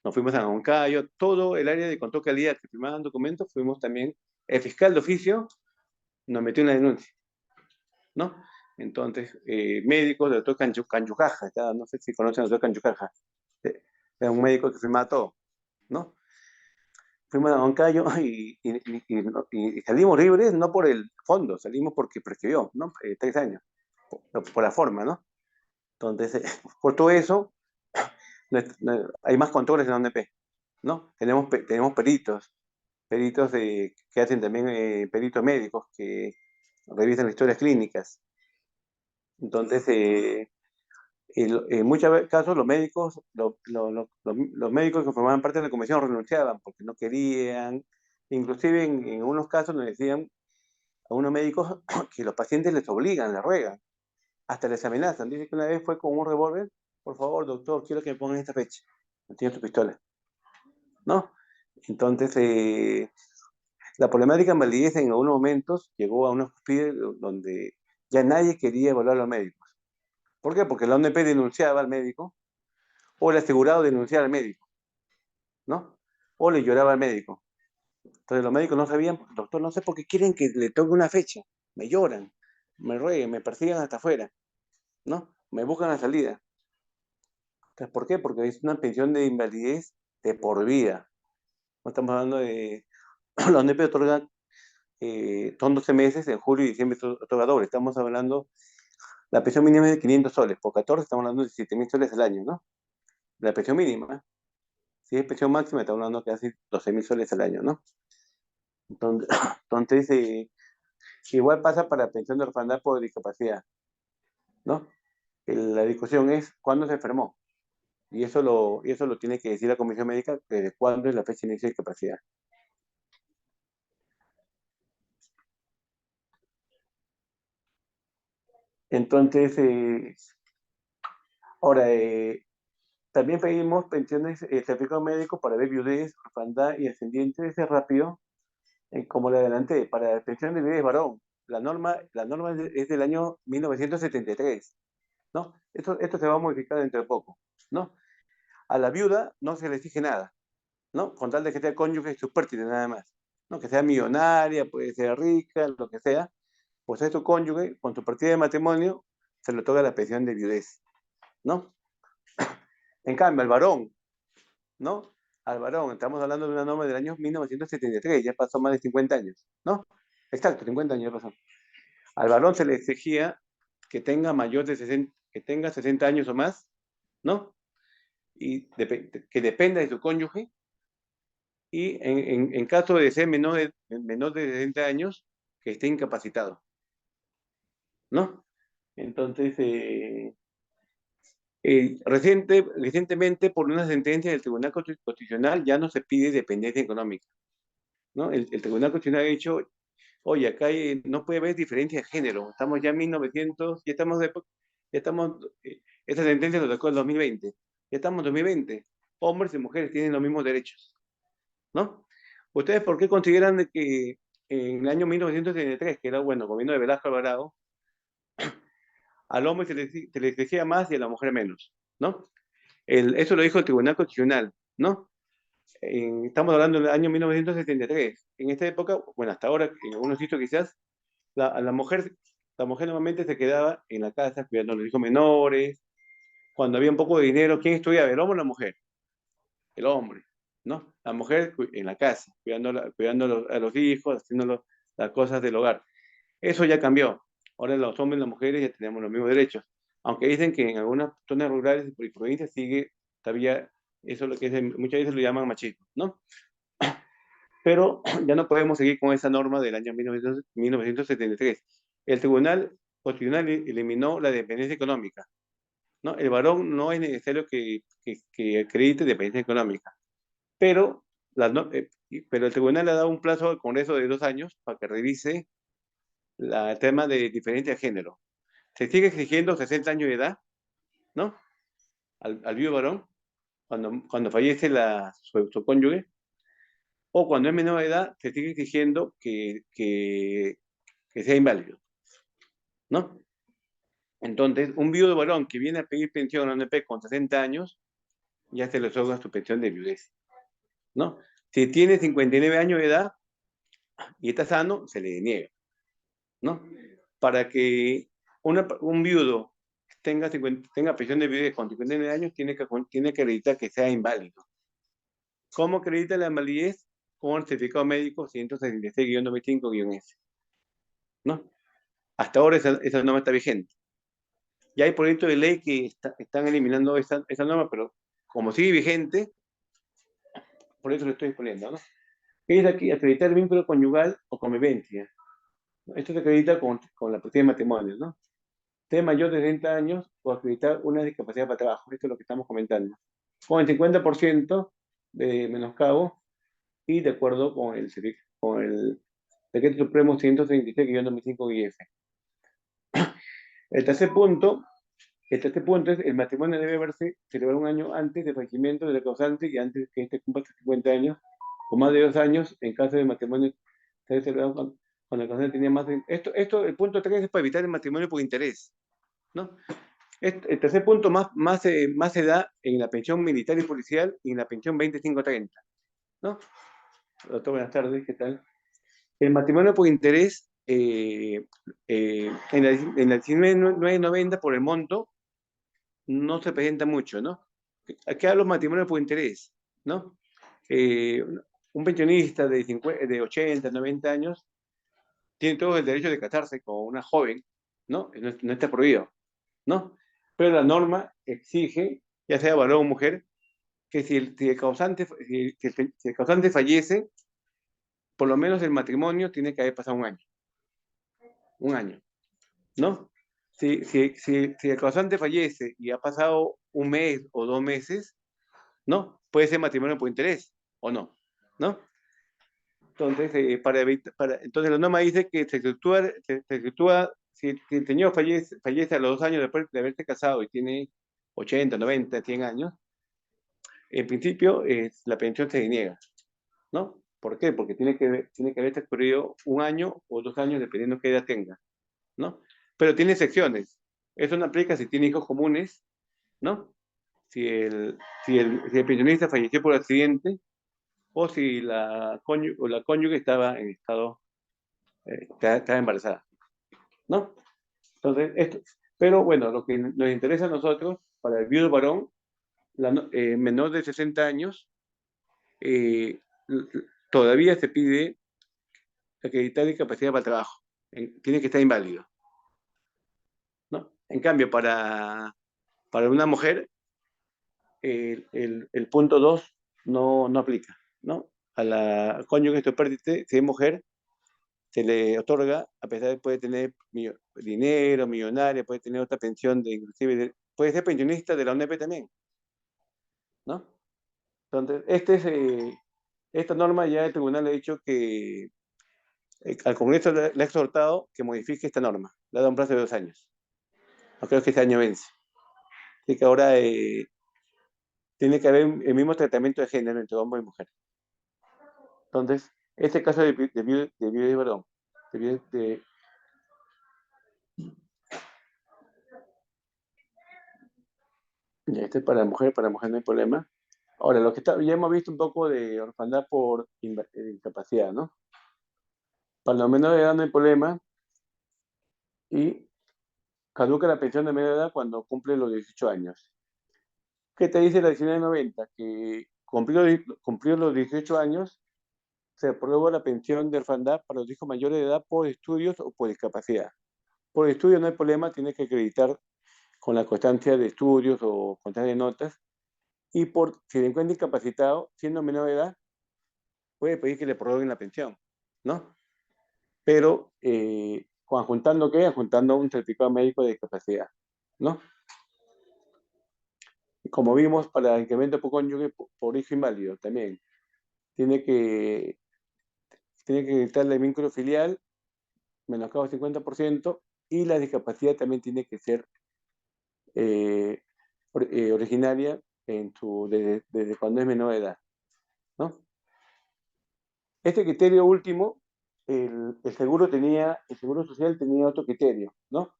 Nos fuimos a Huancayo, todo el área de control calidad que firmaban documentos, fuimos también, el fiscal de oficio nos metió una denuncia, ¿no? Entonces, médicos, el doctor Canchucaja, no sé si conocen al doctor Canchucaja, era un médico que firmaba todo, ¿no? Fuimos a Huancayo y salimos libres, no por el fondo, salimos porque prescribió, ¿no? 3 años, por la forma, ¿no? Entonces, por todo eso, hay más controles en la ONP, ¿no? Tenemos peritos que hacen también peritos médicos que revisan las historias clínicas. Entonces, en muchos casos los médicos que formaban parte de la comisión renunciaban porque no querían. Inclusive en unos casos nos decían a unos médicos que los pacientes les obligan, les ruegan, hasta les amenazan. Dice que una vez fue con un revólver, por favor, doctor, quiero que me pongan esta fecha. No tiene su pistola, ¿no? Entonces, la problemática en validez en algunos momentos llegó a unos cúspide donde ya nadie quería evaluar a los médicos. ¿Por qué? Porque la ONP denunciaba al médico o el asegurado denunciaba al médico, ¿no? O le lloraba al médico. Entonces los médicos no sabían, doctor, no sé por qué quieren que le toque una fecha. Me lloran, me rueguen, me persigan hasta afuera, ¿no? Me buscan la salida. Entonces, ¿por qué? Porque es una pensión de invalidez de por vida. No estamos hablando de... La ONP otorga, son 12 meses, en julio y diciembre otorga doble. Estamos hablando, la pensión mínima es de 500 soles, por 14 estamos hablando de 7.000 soles al año, ¿no? La pensión mínima. Si es pensión máxima, estamos hablando de casi 12.000 soles al año, ¿no? Entonces, entonces igual pasa para pensión de orfandad por discapacidad, ¿no? La discusión es cuándo se enfermó. Y eso lo tiene que decir la comisión médica, de cuándo es la fecha de inicio de discapacidad. Entonces, ahora, también pedimos pensiones, certificado médico para ver viudez, orfandad y ascendientes rápido, como le adelanté, para pensión de viudez varón. La norma es del año 1973, ¿no? Esto se va a modificar dentro de poco, ¿no? A la viuda no se le exige nada, ¿no? Con tal de que sea cónyuge y supérstite nada más, ¿no? Que sea millonaria, puede ser rica, lo que sea, pues es tu cónyuge, con tu partida de matrimonio, se le otorga la pensión de viudez, ¿no? En cambio, al varón, ¿no? Al varón, estamos hablando de una norma del año 1973, ya pasó más de 50 años, ¿no? Exacto, 50 años ya pasó. Al varón se le exigía que tenga mayor de 60, que tenga 60 años o más, ¿no? Y que dependa de su cónyuge, y en caso de ser menor de 60 años, que esté incapacitado, ¿no? Entonces, recientemente, por una sentencia del Tribunal Constitucional, ya no se pide dependencia económica, ¿no? El Tribunal Constitucional ha dicho, oye, acá no puede haber diferencia de género, estamos ya en 1900, esta sentencia lo sacó en 2020, ya estamos en 2020, hombres y mujeres tienen los mismos derechos, ¿no? ¿Ustedes por qué consideran que en el año 1973, que era, bueno, gobierno de Velasco Alvarado, al hombre se le exigía más y a la mujer menos, ¿no? Eso lo dijo el Tribunal Constitucional, ¿no? Estamos hablando del año 1973. En esta época, bueno, hasta ahora, en algunos sitios quizás, la mujer normalmente se quedaba en la casa cuidando a los hijos menores. Cuando había un poco de dinero, ¿quién estudiaba? ¿El hombre o la mujer? El hombre, ¿no? La mujer en la casa, cuidando a los hijos, haciendo las cosas del hogar. Eso ya cambió. Ahora los hombres y las mujeres ya tenemos los mismos derechos. Aunque dicen que en algunas zonas rurales y provincias sigue todavía, eso es lo que muchas veces lo llaman machismo, ¿no? Pero ya no podemos seguir con esa norma del año 1973. El Tribunal Constitucional eliminó la dependencia económica, ¿no? El varón no es necesario que acredite dependencia económica, pero, pero el tribunal le ha dado un plazo al Congreso de 2 años para que revise el tema de diferencia de género. Se sigue exigiendo 60 años de edad, ¿no? Al vivo varón, cuando fallece su cónyuge, o cuando es menor de edad, se sigue exigiendo que sea inválido, ¿no? Entonces, un viudo varón que viene a pedir pensión a la ONP con 60 años, ya se le otorga su pensión de viudez, ¿no? Si tiene 59 años de edad y está sano, se le niega, ¿no? Para que un viudo tenga pensión de viudez con 59 años, tiene que acreditar que sea inválido. ¿Cómo acredita la invalidez? Con el certificado médico 166-95-S, ¿no? Hasta ahora esa norma está vigente. Ya hay proyectos de ley que están eliminando esa norma, pero como sigue vigente, por eso lo estoy exponiendo, ¿no? ¿Qué es aquí? Acreditar vínculo conyugal o convivencia. Esto se acredita con la posibilidad de matrimonio, ¿no? Ser mayor de 60 años o acreditar una discapacidad para trabajo. Esto es lo que estamos comentando. Con el 50% de menoscabo y de acuerdo con el Decreto Supremo 136-2005-IF. El tercer punto es el matrimonio debe haberse celebrado un año antes del fallecimiento de la causante y antes que este cumpla 50 años, o más de 2 años, en caso de matrimonio se debe celebrar cuando la causante tenía más de... el punto 3 es para evitar el matrimonio por interés, ¿no? El tercer punto más se da en la pensión militar y policial y en la pensión 2530, ¿no? Doctor, buenas tardes, ¿qué tal? El matrimonio por interés, en la 1990 por el monto, no se presenta mucho, ¿no? Aquí hablo de matrimonio por interés, ¿no? Eh, un pensionista de 80, 90 años tiene todo el derecho de casarse con una joven, ¿no? No está prohibido, ¿no? Pero la norma exige, ya sea varón o mujer, que si el causante fallece, por lo menos el matrimonio tiene que haber pasado un año, ¿no? Si el causante fallece y ha pasado un mes o 2 meses, ¿no? Puede ser matrimonio por interés o no, ¿no? Entonces, entonces la norma dice que se efectúa si el señor fallece a los 2 años después de haberse casado y tiene 80, 90, 100 años, en principio la pensión se deniega, ¿no? ¿Por qué? Porque tiene que haber transcurrido un año o 2 años, dependiendo de qué edad tenga, ¿no? Pero tiene excepciones. Eso no aplica si tiene hijos comunes, ¿no? Si el pensionista falleció por accidente o si la cónyuge estaba en estado, estaba embarazada, ¿no? Entonces, pero bueno, lo que nos interesa a nosotros, para el viudo varón, menor de 60 años, eh, todavía se pide acreditar discapacidad para el trabajo. Tiene que estar inválido, ¿no? En cambio, para una mujer, el punto 2 no aplica, ¿no? A la cónyuge estudiante, si es mujer, se le otorga, a pesar de que puede tener dinero, millonaria, puede tener otra pensión, inclusive puede ser pensionista de la UNEP también, ¿no? Entonces, esta norma ya el tribunal ha dicho que al Congreso le ha exhortado que modifique esta norma, le ha dado un plazo de 2 años. No creo que este año vence. Así que ahora tiene que haber el mismo tratamiento de género entre hombre y mujer. Entonces, Este caso de viuda y varón, ya, este es para mujer no hay problema. Ahora, ya hemos visto un poco de orfandad por incapacidad, ¿no? Para los menores de edad no hay problema y caduca la pensión de menor edad cuando cumple los 18 años. ¿Qué te dice la 1990? Que cumplió los 18 años, se aprueba la pensión de orfandad para los hijos mayores de edad por estudios o por discapacidad. Por estudios no hay problema, tiene que acreditar con la constancia de estudios o constancia de notas. Y si se encuentra incapacitado, siendo menor de edad, puede pedir que le prorroguen la pensión, ¿no? Pero, ¿adjuntando qué? Adjuntando un certificado médico de discapacidad, ¿no? Como vimos, para el incremento por cónyuge por hijo inválido también, tiene que acreditarle el vínculo filial, menoscabo 50%, y la discapacidad también tiene que ser originaria desde cuando es menor de edad, ¿no? Este criterio último, el seguro social tenía otro criterio, ¿no?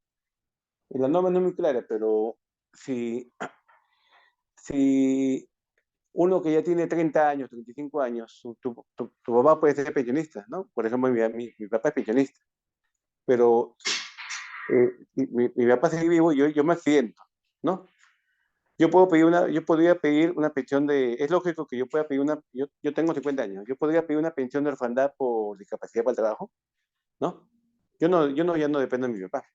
La norma no es muy clara, pero si uno que ya tiene 30 años, 35 años, tu papá puede ser pensionista, ¿no? Por ejemplo, mi papá es pensionista, pero mi papá sigue vivo, yo me accidento, ¿no? Yo podría pedir una pensión es lógico que yo pueda pedir yo tengo 50 años, yo podría pedir una pensión de orfandad por discapacidad para el trabajo, ¿no? Ya no dependo de mi papá,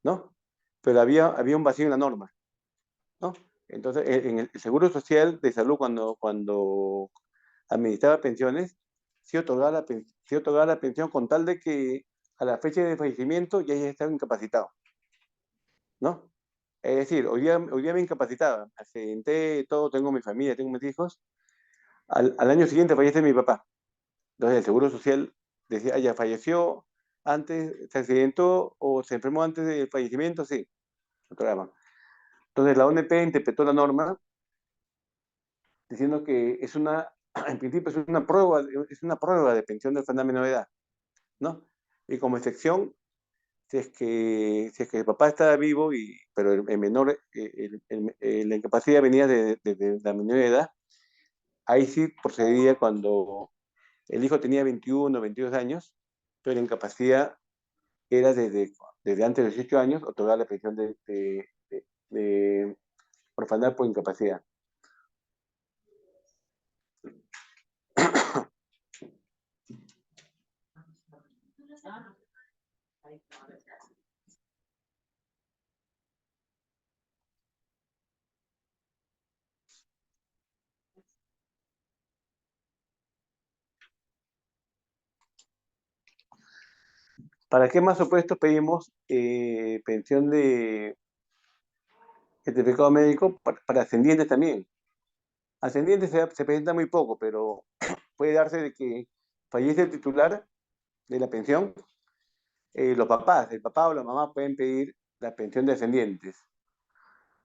¿no? Pero había un vacío en la norma, ¿no? Entonces, en el Seguro Social de Salud, cuando administraba pensiones, sí otorgaba la pensión con tal de que a la fecha de fallecimiento ya estaba incapacitado, ¿no? Es decir, hoy día me incapacitaba, accidenté, todo, tengo mi familia, tengo mis hijos, al año siguiente fallece mi papá. Entonces el Seguro Social decía, ya falleció antes, se accidentó o se enfermó antes del fallecimiento, sí, otorgaban. Entonces la ONP interpretó la norma diciendo que en principio es una prueba de pensión del fenómeno de edad, ¿no? Y como excepción, si es que el papá estaba vivo, pero el menor, la incapacidad venía de la menor edad, ahí sí procedía cuando el hijo tenía 21 o 22 años, pero la incapacidad era desde antes de 18 años, otorgar la pensión de orfandad por incapacidad. ¿Para qué más opuestos pedimos pensión de certificado médico? Para ascendientes también. Ascendientes se presenta muy poco, pero puede darse de que fallece el titular de la pensión, el papá o la mamá pueden pedir la pensión de ascendientes,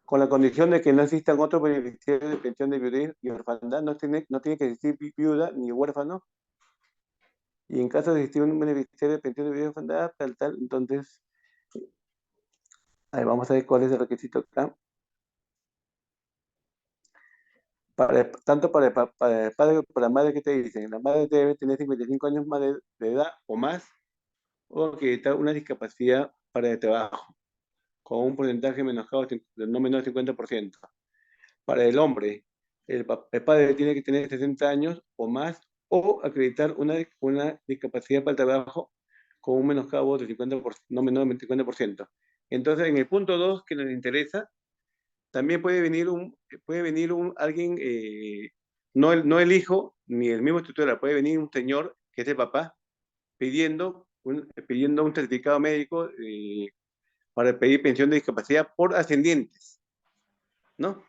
con la condición de que no existan otros beneficiarios de pensión de viudez y orfandad, no tiene que existir viuda ni huérfano, y en caso de existir un beneficiario de pensión de viudez y orfandad, entonces, vamos a ver cuál es el requisito acá. Tanto para el padre como para la madre, que te dicen, la madre debe tener 55 años más de edad o más, o acreditar una discapacidad para el trabajo, con un porcentaje menoscabo de no menor del 50%. Para el hombre, el padre tiene que tener 60 años o más, o acreditar una discapacidad para el trabajo con un menoscabo del 50%, no menor del 50%. Entonces, en el punto 2, que nos interesa, también puede venir alguien, no el hijo, ni el mismo titular, puede venir un señor, que es el papá, pidiendo un certificado médico para pedir pensión de discapacidad por ascendientes, ¿no?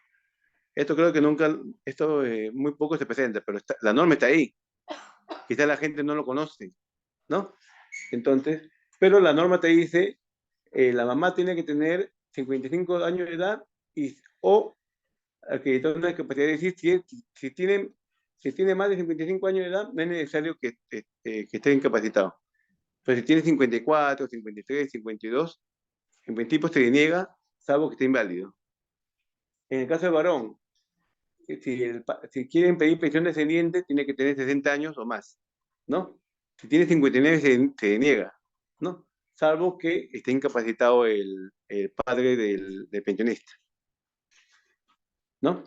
Esto creo que muy poco se presenta, pero la norma está ahí. Quizá la gente no lo conoce, ¿no? Entonces, pero la norma te dice, la mamá tiene que tener 55 años de edad o acreditar una discapacidad, es decir, si tienen Si tiene más de 55 años de edad, no es necesario que esté incapacitado. Pero si tiene 54, 53, 52, en principio se le niega, salvo que esté inválido. En el caso del varón, si quieren pedir pensión descendiente, tiene que tener 60 años o más, ¿no? Si tiene 59, se deniega, ¿no? Salvo que esté incapacitado el padre del pensionista, ¿no?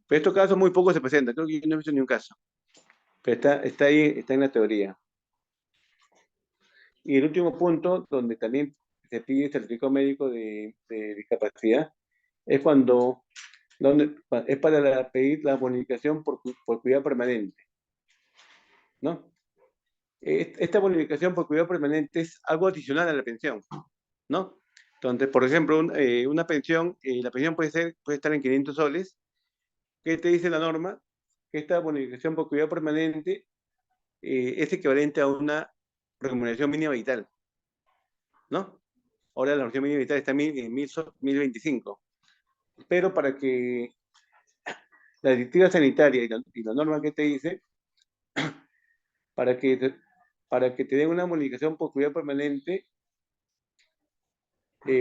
Pero estos casos muy pocos se presentan, creo que yo no he visto ni un caso. Pero está ahí, está en la teoría. Y el último punto, donde también se pide certificado médico de discapacidad, es es para pedir la bonificación por cuidado permanente, ¿no? Esta bonificación por cuidado permanente es algo adicional a la pensión, ¿no? Entonces, por ejemplo, una pensión, la pensión puede estar en 500 soles. ¿Qué te dice la norma? Que esta bonificación por cuidado permanente es equivalente a una remuneración mínima vital, ¿no? Ahora la remuneración mínima vital está en 1025. Pero para que la directiva sanitaria y la norma que te dice, para que te den una bonificación por cuidado permanente,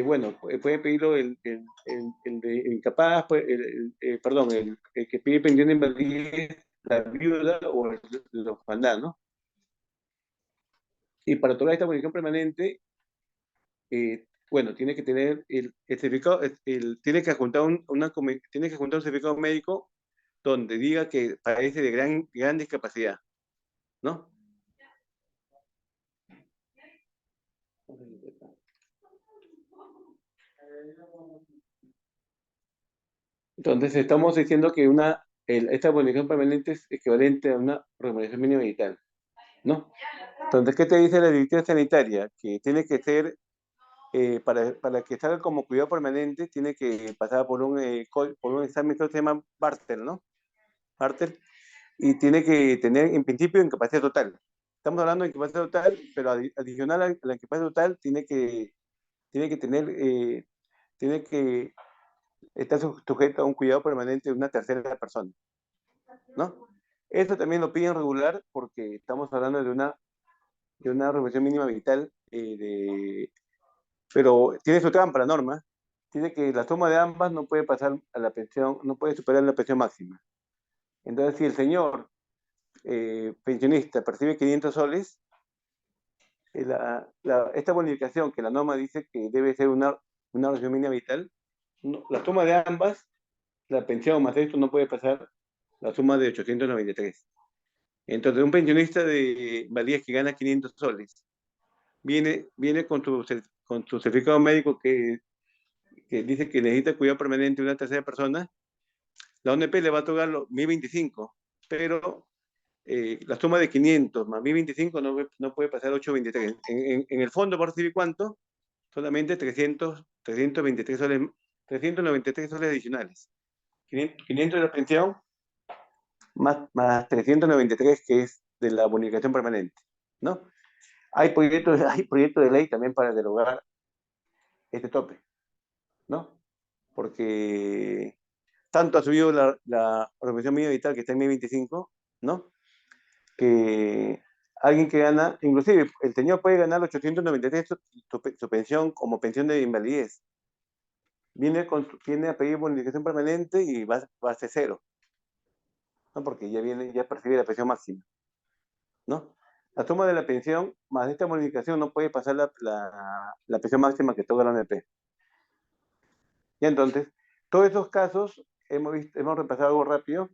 bueno, puede pedirlo el incapaz, perdón, el que pide pensión de invalidez, la viuda o el orfandad, ¿no? Y para otorgar esta bonificación permanente, bueno, tiene que tener el certificado, tiene que adjuntar tiene que adjuntar un certificado médico donde diga que padece de gran discapacidad, ¿no? Entonces, estamos diciendo que esta bonificación permanente es equivalente a una remuneración mínima vital, ¿no? Entonces, ¿qué te dice la directiva sanitaria? Que tiene que ser, para que salga como cuidado permanente, tiene que pasar por un examen que se llama Bartel, ¿no? Bartel, y tiene que tener, en principio, incapacidad total. Estamos hablando de incapacidad total, pero adicional a la incapacidad total, tiene que tener, tiene que estar sujeto a un cuidado permanente de una tercera persona, ¿no? Eso también lo piden regular porque estamos hablando de una remuneración mínima vital, pero tiene su trampa la norma. Tiene que la suma de ambas no puede pasar a la pensión, no puede superar la pensión máxima. Entonces, si el señor pensionista percibe 500 soles, esta bonificación que la norma dice que debe ser una remuneración mínima vital, la suma de ambas, la pensión más esto no puede pasar la suma de 893. Entonces, un pensionista de valía que gana 500 soles, viene con su certificado médico que dice que necesita cuidado permanente de una tercera persona, la ONP le va a otorgar los 1025, pero la suma de 500 más 1025 no puede pasar 823. En el fondo va a recibir ¿cuánto? Solamente 323 soles, 393 soles adicionales. 500 de la pensión más 393 que es de la bonificación permanente, ¿no? Hay proyectos de ley también para derogar este tope, ¿no? Porque tanto ha subido la remuneración mínima vital que está en 1025, ¿no? Que alguien que gana, inclusive el señor puede ganar 893 su pensión como pensión de invalidez. Viene a pedir bonificación permanente y va a ser cero, ¿no? Porque ya percibe la pensión máxima, ¿no? La suma de la pensión más esta bonificación no puede pasar la pensión máxima que toca la ONP. Y entonces, todos esos casos hemos repasado algo rápido,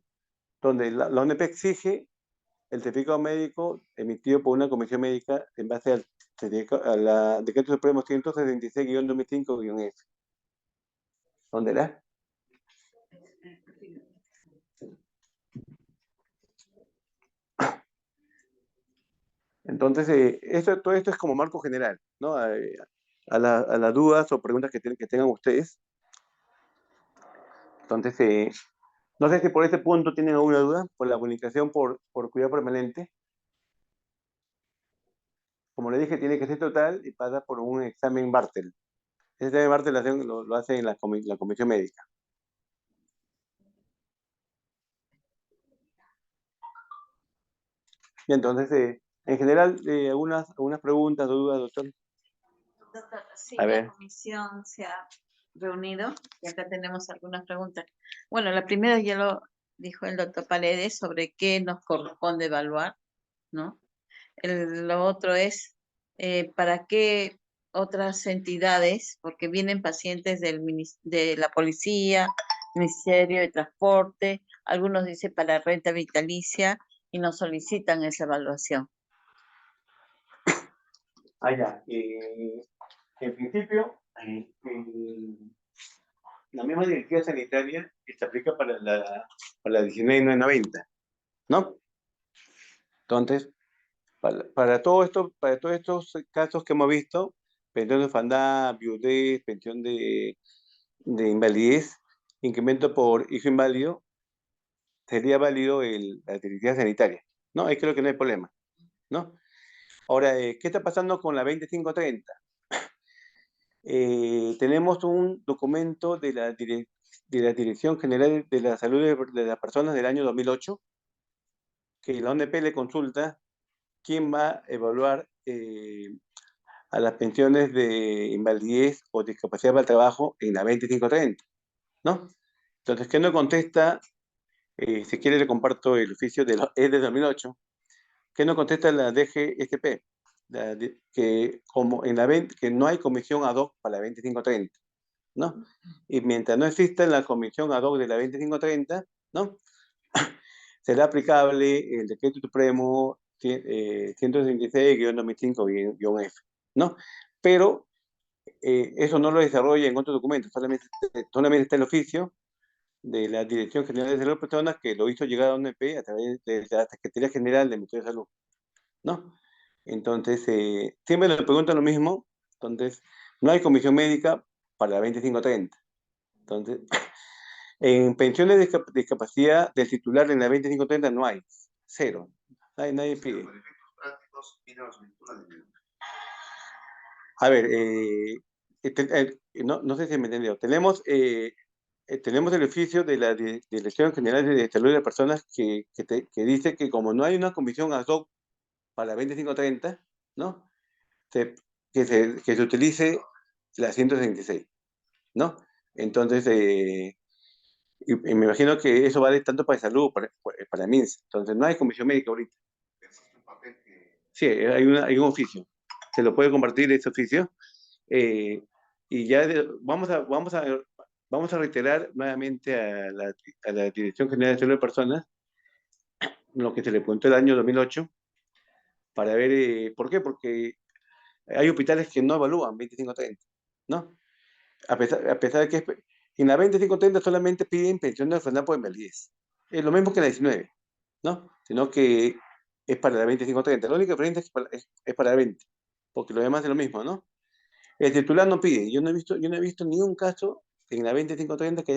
donde la ONP exige el certificado médico emitido por una comisión médica en base a la Decreto Supremo 166-2005-F. ¿Dónde era? Entonces, todo esto es como marco general, ¿no? A las dudas o preguntas que tengan ustedes. Entonces, no sé si por este punto tienen alguna duda, por la bonificación por cuidado permanente. Como le dije, tiene que ser total y pasa por un examen Bartel. Ese examen Bartel lo hace en la comisión médica. Y entonces, en general, algunas preguntas, dudas, doctor. Doctor, sí, A ver. la comisión se ha reunido y acá tenemos algunas preguntas. Bueno, la primera ya lo dijo el doctor Paredes sobre qué nos corresponde evaluar, ¿no? Lo otro es para qué otras entidades, porque vienen pacientes de la policía, Ministerio de Transporte, algunos dicen para renta vitalicia y nos solicitan esa evaluación. Ya. En principio, la misma directiva sanitaria que se aplica para la 1990, ¿no? Entonces, para todos estos casos que hemos visto, pensión de orfandad, viudez, pensión de invalidez, incremento por hijo inválido, sería válido la directiva sanitaria, ¿no? Ahí creo que no hay problema, ¿no? Ahora, ¿qué está pasando con la 2530? Tenemos un documento de la Dirección General de la Salud de las Personas del año 2008, que la ONP le consulta quién va a evaluar a las pensiones de invalidez o discapacidad para el trabajo en la 2530, ¿no? Entonces, ¿qué no contesta? Si quiere le comparto el oficio es de 2008. ¿Qué no contesta la DGSP? Que no hay comisión ad hoc para la 2530, ¿no? Y mientras no exista la comisión ad hoc de la 2530, ¿no? Será aplicable el decreto supremo 166-2005-F, ¿no? Pero eso no lo desarrolla en otros documentos, solamente está el oficio de la Dirección General de Salud de Personas que lo hizo llegar a ONP a través de la Secretaría General del Ministerio de Salud, ¿no? Entonces, siempre nos preguntan lo mismo, entonces, no hay comisión médica para la 2530. Entonces, en pensiones de discapacidad del titular en la 2530 no hay, cero, nadie pide. Por efectos prácticos, mira la solicitud de dinero. A ver, no sé si me entendió. Tenemos el oficio de la Dirección General de Salud de las Personas que dice que como no hay una comisión ad hoc para la 2530, ¿no? Que se utilice la 166, ¿no? Entonces, y me imagino que eso vale tanto para salud, para MINS. Entonces, no hay comisión médica ahorita. Existe un papel que... Sí, hay un oficio. Se lo puede compartir ese oficio. Y ya vamos a reiterar nuevamente a la Dirección General de Salud de Personas lo que se le preguntó el año 2008 para ver por qué, porque hay hospitales que no evalúan 2530, ¿no? A pesar de que en la 2530 solamente piden pensión de orfandad por invalidez. Es lo mismo que en la 19, ¿no? Sino que es para la 2530. La única diferencia es para la 20, porque lo demás es lo mismo, ¿no? El titular no pide. Yo no he visto ni un caso en la 2530 que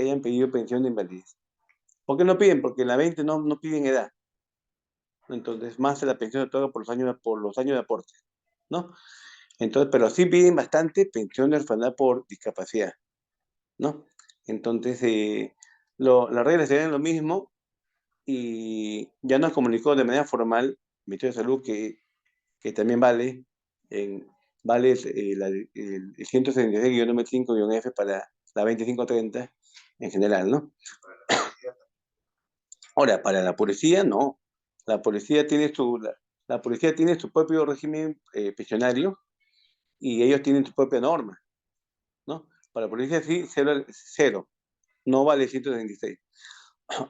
hayan pedido pensión de invalidez. ¿Por qué no piden? Porque en la 20 no piden edad. Entonces, más la pensión se otorga por los años de aporte, ¿no? Entonces, pero sí piden bastante pensión de orfandad por discapacidad, ¿no? Entonces, las reglas serían lo mismo y ya nos comunicó de manera formal el Ministerio de Salud que también vale el 166-95-F para la 2530 en general, ¿no? Ahora, para la policía, no. La policía tiene su propio régimen pensionario y ellos tienen su propia norma, ¿no? Para la policía sí, cero, no vale 166.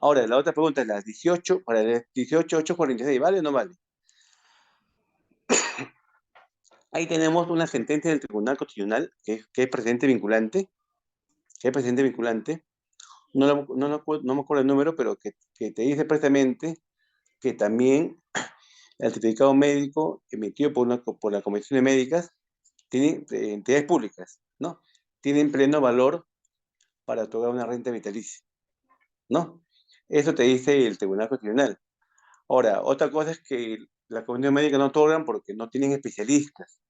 Ahora, la otra pregunta es para las 18.846, ¿vale o no vale? Ahí tenemos una sentencia del Tribunal Constitucional que es precedente vinculante, no me acuerdo el número, pero que te dice precisamente que también el certificado médico emitido por las comisiones médicas tiene entidades públicas, ¿no? Tienen pleno valor para otorgar una renta vitalicia, ¿no? Eso te dice el Tribunal Constitucional. Ahora, otra cosa es que las comisiones médicas no otorgan porque no tienen especialistas,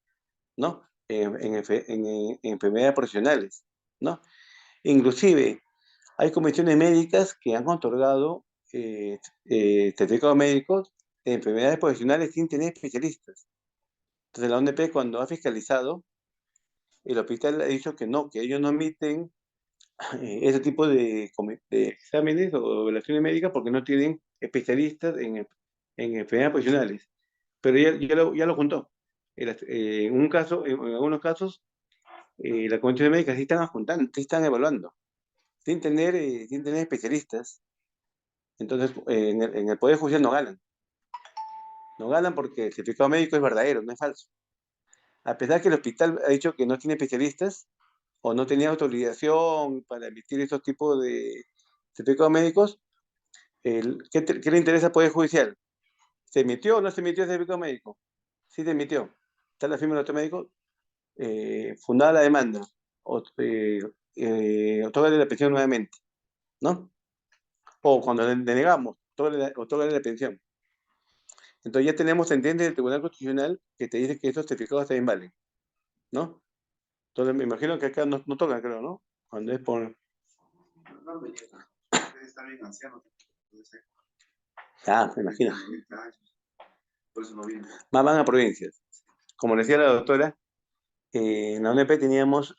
¿no? En enfermedades profesionales, ¿no? Inclusive, hay comisiones médicas que han otorgado certificados médicos de enfermedades profesionales sin tener especialistas. Entonces la ONP cuando ha fiscalizado, el hospital ha dicho que no, que ellos no emiten ese tipo de exámenes o evaluaciones médicas porque no tienen especialistas en enfermedades profesionales. Pero ya lo contó. En un caso, en algunos casos, las comisiones médicas sí están juntando, sí están evaluando, sin tener especialistas. Entonces, en el Poder Judicial no ganan. No ganan porque el certificado médico es verdadero, no es falso. A pesar que el hospital ha dicho que no tiene especialistas o no tenía autorización para emitir esos tipos de certificados médicos, ¿qué le interesa al Poder Judicial? ¿Se emitió o no se emitió ese certificado médico? Sí se emitió. Está la firma del otro médico, fundada la demanda, otorgarle la pensión nuevamente, ¿no? O cuando le denegamos, otorgarle la pensión. Entonces ya tenemos sentencia del Tribunal Constitucional que te dice que esos certificados también valen, ¿no? Entonces me imagino que acá no tocan, creo, ¿no? Cuando es por... No, ustedes están bien ancianos. Entonces, Ah, me imagino. 90 años, por eso no vienen. Más van a provincias. Como decía la doctora, en la UNP teníamos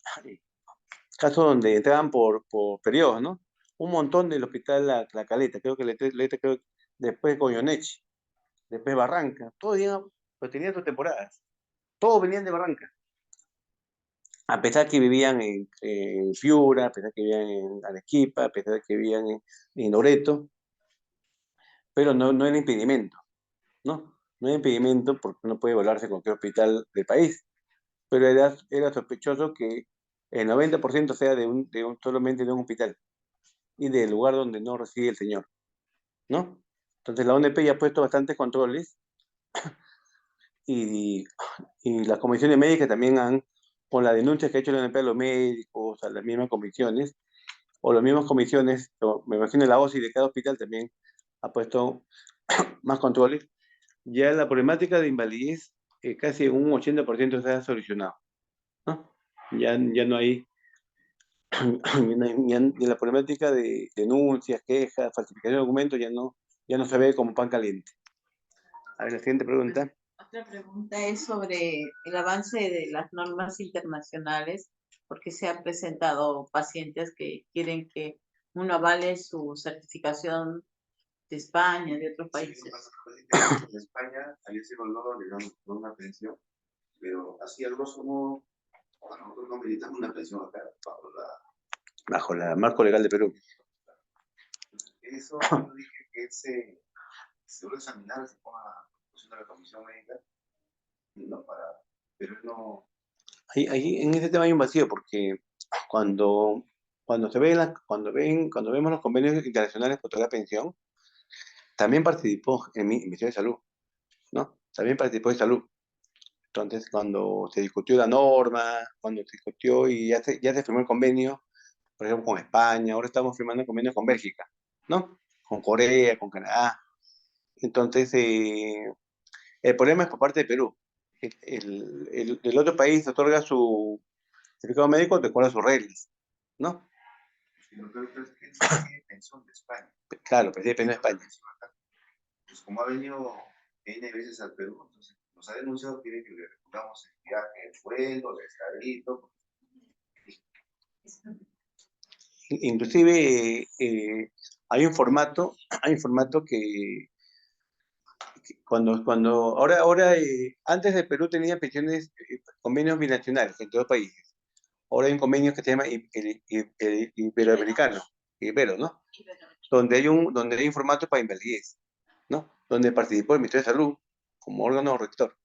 casos donde entraban por periodos, ¿no? Un montón del hospital La Caleta, creo que creo, después Goyeneche, después Barranca, todos pues tenían sus temporadas. Todos venían de Barranca. A pesar que vivían en Piura, a pesar que vivían en Arequipa, a pesar que vivían en Loreto, pero no era impedimento, ¿no? No era impedimento porque no puede volarse a cualquier hospital del país, pero era sospechoso que el 90% sea solamente de un hospital y del lugar donde no reside el señor, ¿no? Entonces la ONP ya ha puesto bastantes controles y, y las comisiones médicas también con las denuncias que ha hecho la ONP a los médicos, a las mismas comisiones, o las mismas comisiones, me imagino la OSI de cada hospital también ha puesto más controles. Ya la problemática de invalidez casi un 80% se ha solucionado, ¿no? Ya no hay, ya la problemática de denuncias, quejas, falsificación de documentos ya no se ve como pan caliente. A ver, la siguiente pregunta. Otra pregunta es sobre el avance de las normas internacionales, porque se han presentado pacientes que quieren que uno avale su certificación de España, de otros países. En España, ayer se evaluó, digamos, con una pensión, pero así algo somos, bueno, nosotros no meditamos una pensión acá, Bajo la marco legal de Perú. Eso yo dije que se vuelve a examinar, se ponga a discusión de la comisión médica, no para, pero no. Ahí en ese tema hay un vacío porque cuando cuando vemos los convenios internacionales por la pensión, también participó en mi Ministerio de Salud, ¿no? También participó de salud. Entonces, cuando se discutió la norma, cuando se discutió y ya se firmó el convenio, por ejemplo, con España, ahora estamos firmando convenios con Bélgica, ¿no? Con Corea, con Canadá. Entonces, el problema es por parte de Perú. El otro país otorga su certificado médico de acuerdo a sus reglas, ¿no? Lo que es que tiene pensión de España. Claro, pues sí, depende de España. Pues como ha venido N veces al Perú, entonces nos ha denunciado, quiere que le recordamos el viaje, el vuelo, el estadito. Inclusive hay un formato antes de Perú tenía pensiones, convenios binacionales entre dos países. Ahora hay un convenio que se llama el Iberoamericano, Ibero, ¿no? Donde hay un formato para invalidez, ¿no? Donde participó el Ministerio de Salud como órgano rector.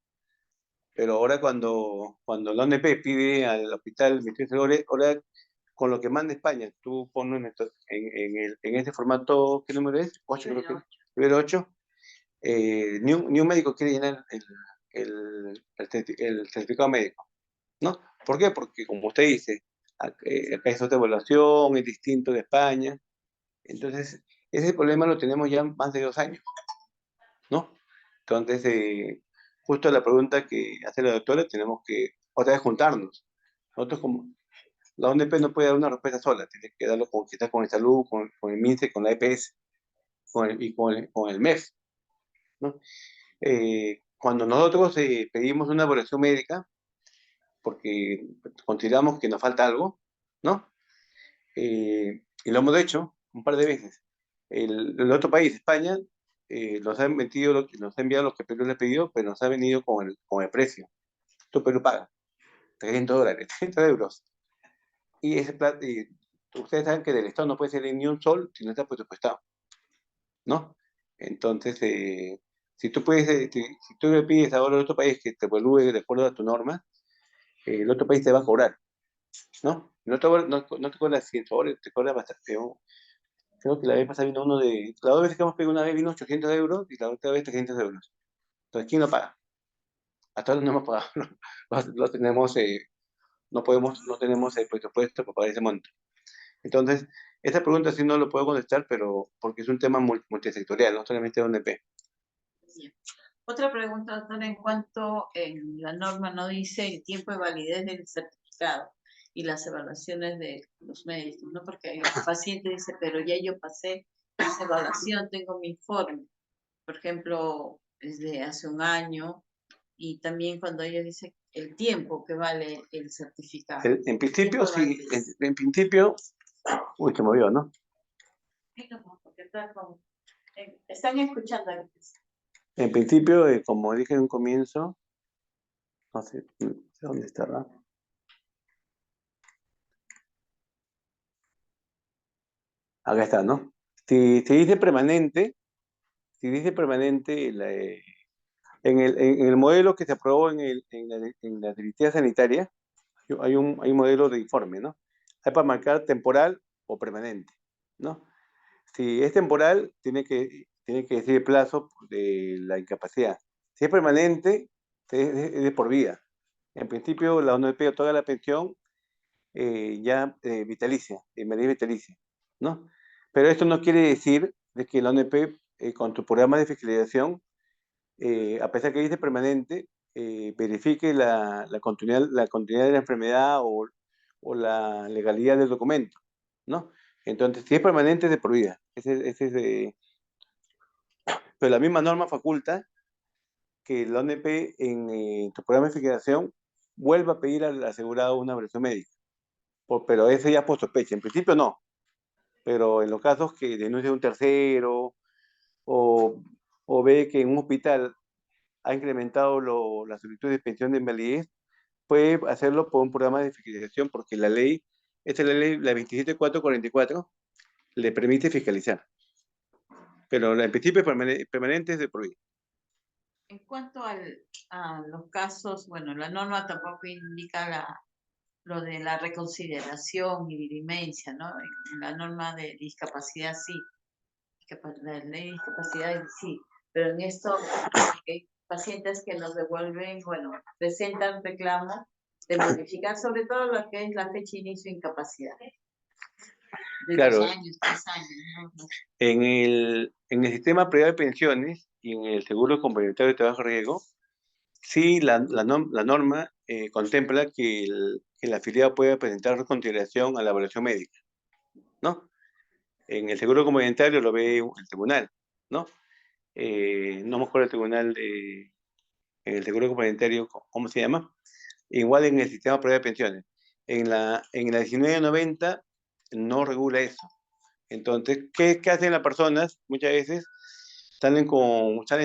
Pero ahora cuando la ONP pide al hospital Ministerio de Salud, ahora con lo que manda España, tú pones en este formato, ¿qué número es? 8, creo que es. Número 8. Ni un médico quiere llenar el certificado médico, ¿no? ¿Por qué? Porque, como usted dice, acá es otra evaluación, es distinto de España. Entonces, ese problema lo tenemos ya más de 2 años, ¿no? Entonces, justo la pregunta que hace la doctora, tenemos que otra vez juntarnos. Nosotros como la ONP no puede dar una respuesta sola, tiene que darlo con el salud, con el MINSE, con la EPS, con el MEF, ¿no? Cuando nosotros pedimos una evaluación médica, porque consideramos que nos falta algo, ¿no? Y lo hemos hecho un par de veces. El otro país, España, nos ha nos ha enviado lo que Perú le pidió, pero nos ha venido con el precio. Esto Perú paga $300, 30 euros. Y ese plato, ustedes saben que del Estado no puede ser ni un sol si no está presupuestado, ¿no? Entonces, si tú le pides ahora a otro país que te evalúe de acuerdo a tu norma, el otro país te va a cobrar, ¿no? No te cobra $100, te cobra bastante. Creo que la vez pasada vino la dos veces que hemos pegado una vez vino 800 euros y la otra vez 300 euros. Entonces, ¿quién lo paga? Hasta ahora no hemos pagado, no tenemos, no tenemos el presupuesto para pagar ese monto. Entonces, esta pregunta sí no lo puedo contestar, pero porque es un tema multisectorial, no solamente de ONP. Bien. Otra pregunta, doctor, en cuanto la norma no dice el tiempo de validez del certificado y las evaluaciones de los médicos, ¿no? Porque hay un paciente que dice, pero ya yo pasé esa evaluación, tengo mi informe, por ejemplo, desde hace un año, y también cuando ellos dicen el tiempo que vale el certificado. En principio, Tiempo de sí, validez. en principio, uy, se movió, ¿no? Porque están escuchando. En principio, como dije en un comienzo, no sé dónde estaba. Acá está, ¿no? Si dice permanente, en el modelo que se aprobó en la directiva sanitaria, hay un modelo de informe, ¿no? Hay para marcar temporal o permanente, ¿no? Si es temporal, tiene que decir el plazo de la incapacidad. Si es permanente, es de por vida. En principio, la ONP otorga la pensión vitalicia, invalidez vitalicia, ¿no? Pero esto no quiere decir de que la ONP, con tu programa de fiscalización, a pesar que dice permanente, verifique la continuidad de la enfermedad o la legalidad del documento, ¿no? Entonces, si es permanente, es de por vida. Ese es pero la misma norma faculta que la ONP en tu programa de fiscalización vuelva a pedir al asegurado una evaluación médica. Pero eso ya por sospecha. En principio no. Pero en los casos que denuncia un tercero o, o ve que en un hospital ha incrementado la solicitud de pensión de invalidez, puede hacerlo por un programa de fiscalización, porque la ley, esta es la ley, la 27444, le permite fiscalizar. Pero en principio permanente es de por vida. En cuanto a los casos, bueno, la norma tampoco indica lo de la reconsideración y dirimencia, ¿no? En la norma de discapacidad sí, la ley de discapacidad sí, pero en esto hay pacientes que nos devuelven, bueno, presentan reclamo de modificar sobre todo lo que es la fecha de inicio de incapacidad. De Claro, 2 años, 3 años, ¿no? en el sistema privado de pensiones y en el seguro complementario de trabajo riesgo, sí, la norma contempla que el afiliado puede presentar reconsideración a la evaluación médica, ¿no? En el seguro complementario lo ve el tribunal, ¿no? No me acuerdo el tribunal en el seguro complementario, ¿cómo se llama? Igual en el sistema privado de pensiones. En la 1990 no regula eso. Entonces, ¿qué hacen las personas? Muchas veces salen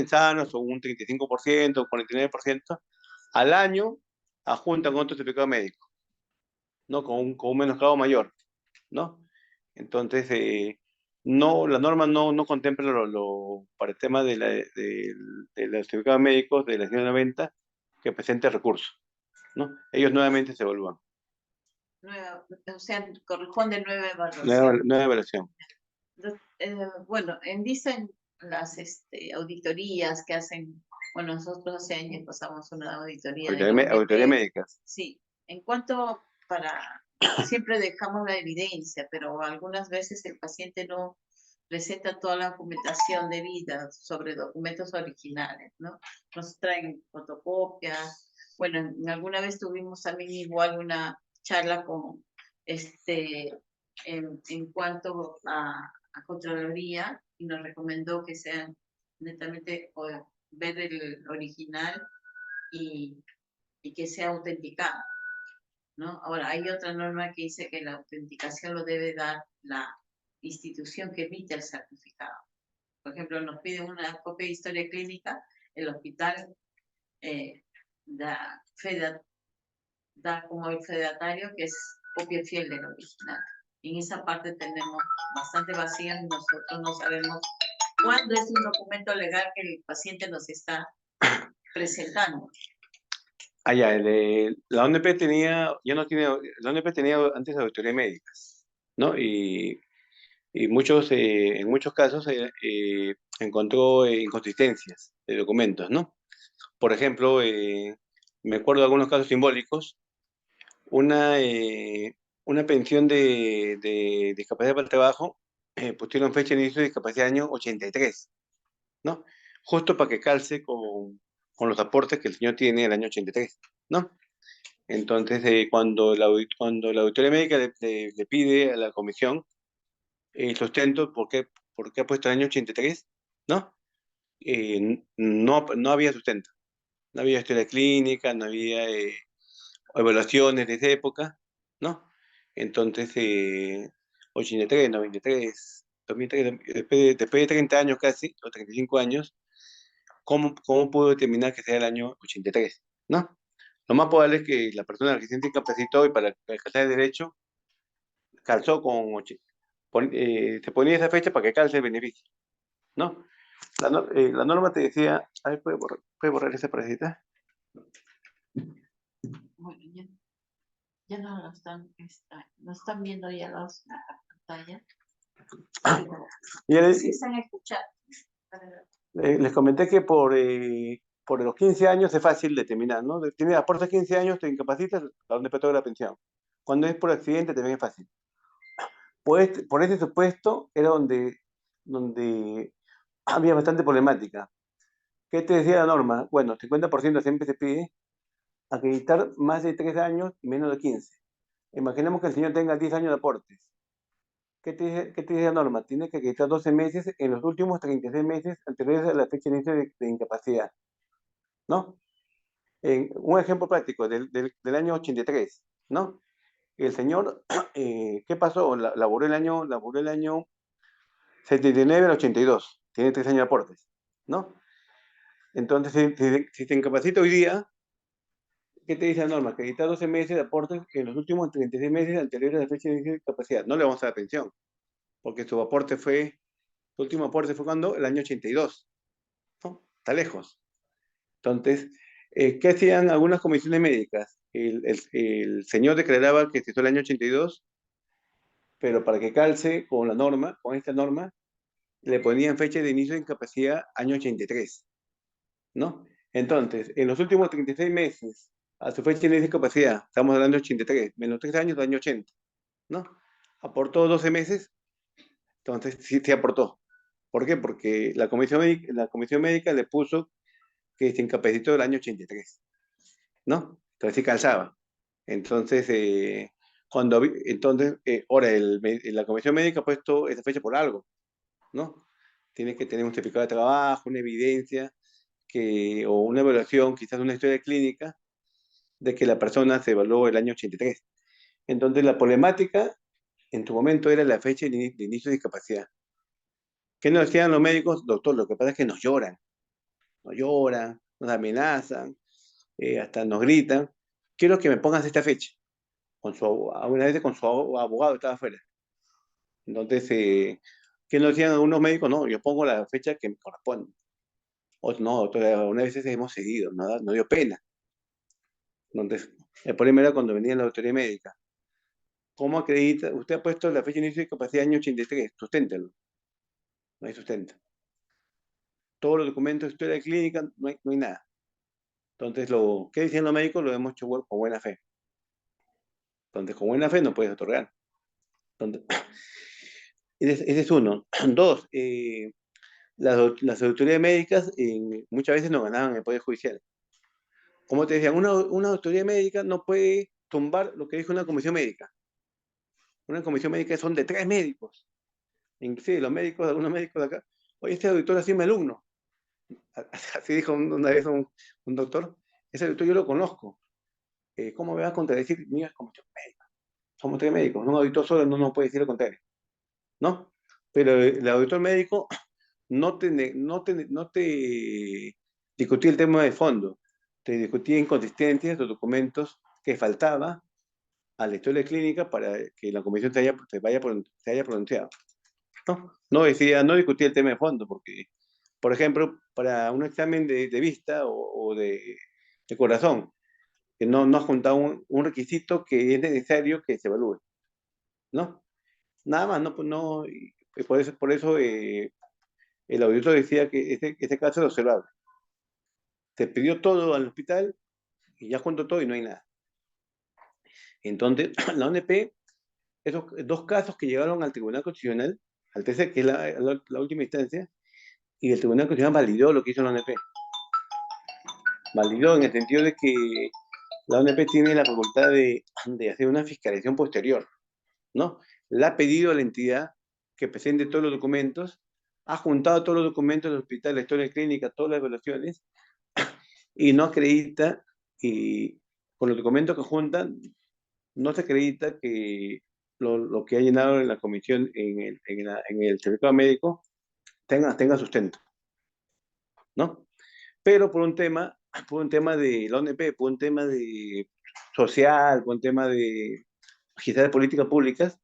sanos o un 35%, 49%, al año adjuntan otro certificado médico, ¿no? Con un menoscabo mayor, ¿no? Entonces, no, la norma no contempla para el tema de los certificados médicos de la 1990 que presente recursos, ¿no? Ellos nuevamente se evalúan. O sea, corresponde nueva evaluación. Nueva evaluación. Bueno, dicen las auditorías que hacen, bueno, nosotros hace años pasamos una auditoría de la ONP. Auditoría médica. Sí, en cuanto siempre dejamos la evidencia, pero algunas veces el paciente no presenta toda la documentación debida sobre documentos originales, ¿no? Nos traen fotocopias. Bueno, alguna vez tuvimos también igual una charla con en cuanto a Contraloría y nos recomendó que sean netamente ver el original y que sea autenticado, ¿no? Ahora, hay otra norma que dice que la autenticación lo debe dar la institución que emite el certificado. Por ejemplo, nos pide una copia de historia clínica, el hospital da como el fedatario que es copia fiel del original. En esa parte tenemos bastante vacía, nosotros no sabemos cuándo es un documento legal que el paciente nos está presentando. Ya, la ONP tenía, ya no tiene, la ONP tenía antes auditorías médicas, ¿no? Y en muchos casos encontró inconsistencias de documentos, ¿no? Por ejemplo, me acuerdo de algunos casos simbólicos, una, eh, una pensión de discapacidad para el trabajo, pusieron fecha de inicio de discapacidad año 83, ¿no? Justo para que calce con los aportes que el señor tiene el año 83, ¿no? Entonces, cuando la auditoría médica le pide a la comisión el sustento, por qué ha puesto el año 83? ¿No? No había sustento. No había historia clínica, no había evaluaciones de esa época, ¿no? Entonces, 83, 93, 2003, después de 30 años casi, o 35 años, ¿cómo pudo determinar que sea el año 83? ¿No? Lo más probable es que la persona que se siente incapacitó y para ejercer el derecho calzó se ponía esa fecha para que calce el beneficio, ¿no? La norma te decía, a ver, ¿puede borrar esa parejita? Bueno, ya no lo no están viendo ya la pantalla. Y Sí están escuchando. les comenté que por los 15 años es fácil determinar, ¿no? Tiene aportes 15 años, te incapacitas, a donde te toca la pensión. Cuando es por accidente también es fácil. Por ese supuesto era donde había bastante problemática. ¿Qué te decía la norma? Bueno, 50% siempre se pide acreditar más de 3 años y menos de 15. Imaginemos que el señor tenga 10 años de aportes. ¿Qué te dice la norma? Tiene que acreditar 12 meses en los últimos 36 meses anteriores a la fecha de inicio de incapacidad, ¿no? Un ejemplo práctico del año 83, ¿no? El señor, ¿qué pasó? Laboró el año 79 al 82, tiene 3 años de aportes, ¿no? Entonces, si se incapacita hoy día, ¿qué te dice la norma? Acredita 12 meses de aportes en los últimos 36 meses anteriores a la fecha de inicio de incapacidad. No le vamos a dar pensión, porque su último aporte fue cuando, el año 82, ¿no? Está lejos. Entonces, ¿qué hacían algunas comisiones médicas? El señor declaraba que se hizo el año 82, pero para que calce con esta norma, le ponían fecha de inicio de incapacidad año 83, ¿no? Entonces, en los últimos 36 meses, a su fecha de inicio de incapacidad, estamos hablando de 83, menos 3 años, año 80, ¿no? Aportó 12 meses, entonces sí se aportó. ¿Por qué? Porque la comisión médica le puso que se incapacitó el año 83, ¿no? Entonces sí calzaba. Entonces, ahora la comisión médica ha puesto esa fecha por algo, ¿no? Tiene que tener un certificado de trabajo, una evidencia, o una evaluación, quizás una historia clínica, de que la persona se evaluó el año 83. Entonces, la problemática en tu momento era la fecha de inicio de discapacidad. ¿Qué nos decían los médicos? Doctor, lo que pasa es que nos lloran, nos amenazan, hasta nos gritan. Quiero que me pongas esta fecha. Una vez con su abogado estaba afuera. Entonces, ¿qué nos decían algunos médicos? No, yo pongo la fecha que me corresponde. O no, una vez hemos seguido, no dio pena. Entonces, el problema era cuando venía la autoridad médica. ¿Cómo acredita? Usted ha puesto la fecha de inicio de discapacidad año 83, susténtelo. No hay sustento. Todos los documentos de historia clínica, no hay nada. Entonces, ¿qué decían los médicos? Lo hemos hecho con buena fe. Entonces, con buena fe no puedes otorgar. Entonces, ese es uno. Dos, las autoridades médicas muchas veces no ganaban en el Poder Judicial. Como te decía, una autoridad médica no puede tumbar lo que dijo una comisión médica. Una comisión médica son de 3 médicos. Inclusive algunos médicos de acá. Oye, este auditor así es mi alumno. Así dijo una vez un doctor, ese doctor yo lo conozco. ¿Cómo me va a contradecir? Mira, como yo médico. Somos tres médicos, un auditor solo no nos puede decir lo contrario, ¿no? Pero el auditor médico no te discutía el tema de fondo, te discutía inconsistencias de documentos que faltaba a la historia clínica para que la comisión se haya pronunciado, ¿no? No discutía el tema de fondo, porque, por ejemplo, para un examen de vista o de corazón, que no ha juntado un requisito que es necesario que se evalúe, ¿no? Nada más, no, pues no, y por eso el auditor decía que ese caso es observable. Se pidió todo al hospital y ya juntó todo y no hay nada. Entonces, la ONP, esos dos casos que llegaron al Tribunal Constitucional, al TC, que es la última instancia, y el Tribunal Constitucional validó lo que hizo la ONP. Validó en el sentido de que la ONP tiene la facultad de hacer una fiscalización posterior, ¿no? Le ha pedido a la entidad que presente todos los documentos, ha juntado todos los documentos del hospital, la historia clínica, todas las evaluaciones, y no acredita, y con los documentos que juntan, no se acredita que lo que ha llenado en la comisión, en el certificado médico, tenga sustento, ¿no? Pero por un tema de la ONP, por un tema de social, por un tema de quizás de políticas públicas,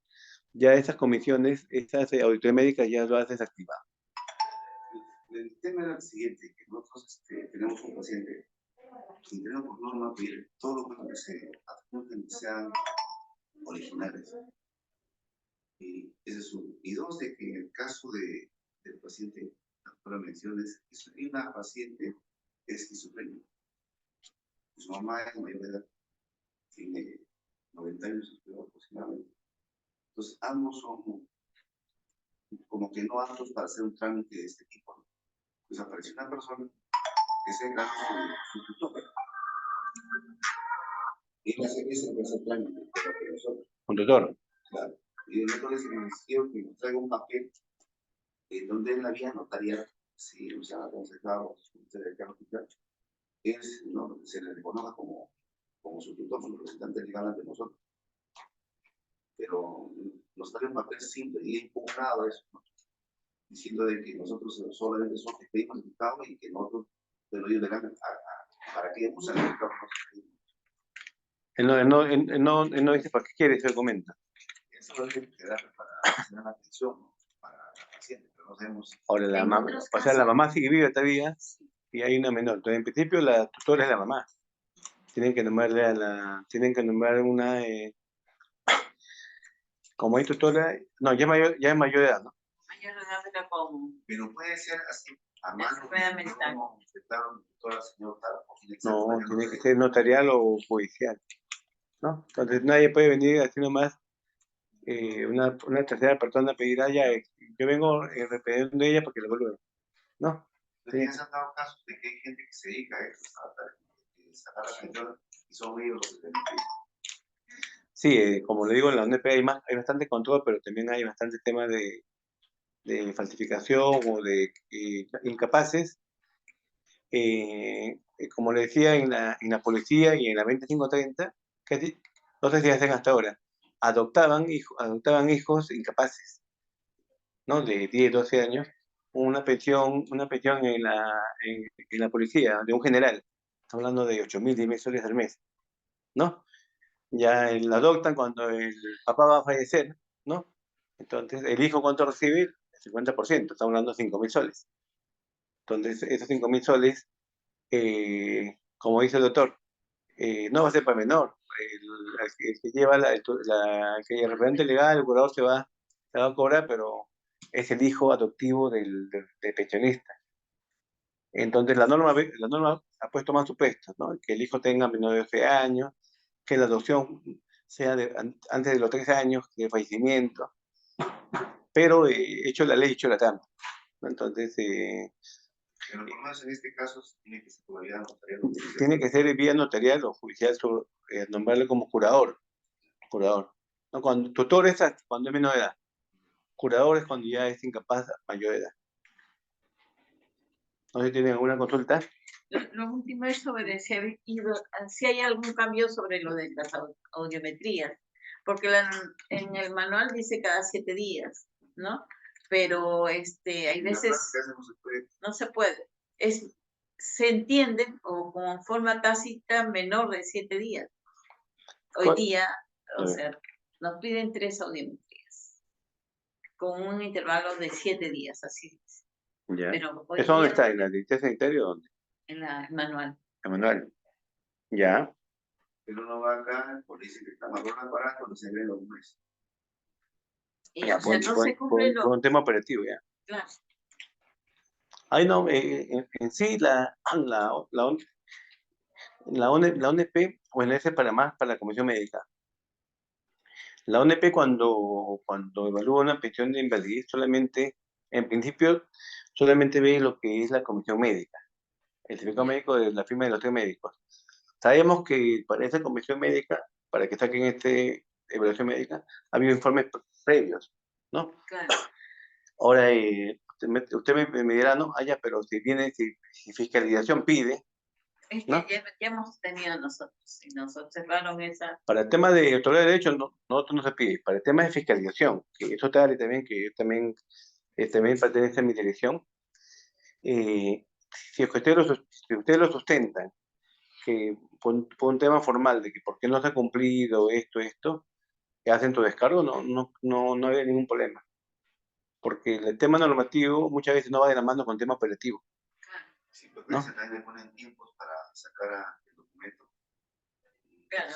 ya esas comisiones, esas auditorías médicas ya lo has desactivado. El tema era el siguiente, que nosotros tenemos un paciente y tenemos por norma pedir todos los que se adjunten sean originales. Y ese es uno. Y dos, de que en el caso del paciente, la mención es una paciente esquizofrénica. Su mamá es mayor de edad, tiene 90 años aproximadamente. Entonces, ambos son como que no aptos para hacer un trámite de este tipo, ¿no? Pues apareció una persona que se grabó su tutor. Y él hace ese trámite, pero que nosotros. Un doctor. Claro. Y el doctor les insistió que nos traiga un papel donde él había notariado, si se ha aconsejado, ¿no? Se le reconozca como su tutor, su representante legal ante nosotros. Pero nos trae un papel simple y impugnado eso, ¿no? Diciendo de que nosotros solamente somos que pedimos el dictado y que nosotros te lo digo para que usen el dictado. Él no dice para qué quiere ese documento. Eso lo debe quedar para hacer una atención, ¿no? Para la paciente, pero no sabemos. Ahora, la mamá sigue viva todavía y hay una menor. Entonces, en principio, la tutora es la mamá. Tienen que nombrar una, como hay tutora, no, ya es mayor de edad, ¿no? Mayor de edad, pero con Pero puede ser así, a mano, enfermedad mental. No, tiene que ser notarial o judicial, ¿no? Entonces nadie puede venir así nomás, una tercera persona a pedir, yo vengo representando de ella porque lo vuelvo, ¿no? Ya se han dado casos de que hay gente que se dedica a esto, a sacar la pensión y son ellos los que permiten. Sí, como le digo, en la ONP hay bastante control, pero también hay bastante temas de falsificación o de incapaces. Como le decía, en la policía y en la 2530, que no sé si hacen hasta ahora, adoptaban hijos incapaces, ¿no? De 10, 12 años, una pensión en la policía, de un general. Estamos hablando de 8.000, 10.000 soles al mes, ¿no? Ya la adoptan cuando el papá va a fallecer, ¿no? Entonces, el hijo, ¿cuánto recibe? El 50%, estamos hablando de 5.000 soles. Entonces, esos 5.000 soles, como dice el doctor, no va a ser para menor. El que lleva que el referente legal, el curador se va a cobrar, pero es el hijo adoptivo del pensionista. Entonces, la norma ha puesto más supuestos, ¿no? Que el hijo tenga menos de 12 años, que la adopción sea antes de los 13 años de fallecimiento, pero hecho la ley, hecho la trampa, ¿no? Entonces, Pero por más en este caso tiene que ser todavía notarial. tiene que ser vía notarial o judicial, nombrarle como curador. ¿No? Tutor es cuando es menor de edad. Curador es cuando ya es incapaz, mayor de edad. No sé si tienen alguna consulta. Lo último es sobre si hay algún cambio sobre lo de las audiometrías, porque en el manual dice cada 7 días, ¿no? Pero hay veces no se puede. Se entiende o con forma tácita menor de 7 días. Hoy día, o sea, nos piden 3 audiometrías con un intervalo de 7 días, así es. Ya. Pero ¿Eso dónde está? ¿En la dirección sanitaria o dónde? En el manual. El manual. Ya. Pero uno va acá, por dice que está más bueno el aparato, no se ve los meses. Y, o sea, no se cumple por un tema operativo, ya. Claro. Ay, no, en sí la ONP, bueno, ese es para la Comisión Médica. La ONP cuando evalúa una pensión de invalidez solamente, en principio, solamente ve lo que es la Comisión Médica, el certificado médico de la firma de los 3 médicos. Sabemos que para esa Comisión Médica, para que saquen evaluación médica, ha habido informes previos, ¿no? Claro. Ahora, usted me dirá, no, pero si fiscalización pide, Es que ¿no? ya hemos tenido nosotros, y nos observaron esa. Para el tema de autoridad de derechos, nosotros no se pide. Para el tema de fiscalización, que eso está también, que también pertenece a mi dirección, si ustedes lo sustentan, que por un tema formal de que por qué no se ha cumplido esto, que hacen tu descargo, no hay ningún problema. Porque el tema normativo muchas veces no va de la mano con el tema operativo. Sí, porque ¿No? también le ponen tiempos para sacar el documento. Claro,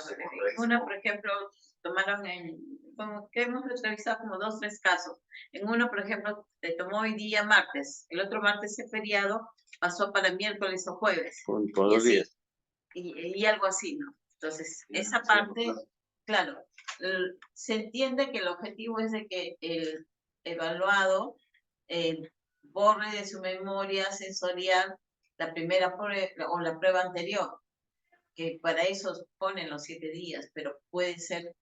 uno, por ejemplo, tomaron como que hemos revisado como 2, 3 casos. En uno, por ejemplo, te tomó hoy día martes, el otro martes es feriado, pasó para miércoles o jueves. Por 2 días. Y algo así, ¿no? Entonces, esa parte, claro, se entiende que el objetivo es de que el evaluado borre de su memoria sensorial la primera prueba o la prueba anterior, que para eso ponen los 7 días, pero puede ser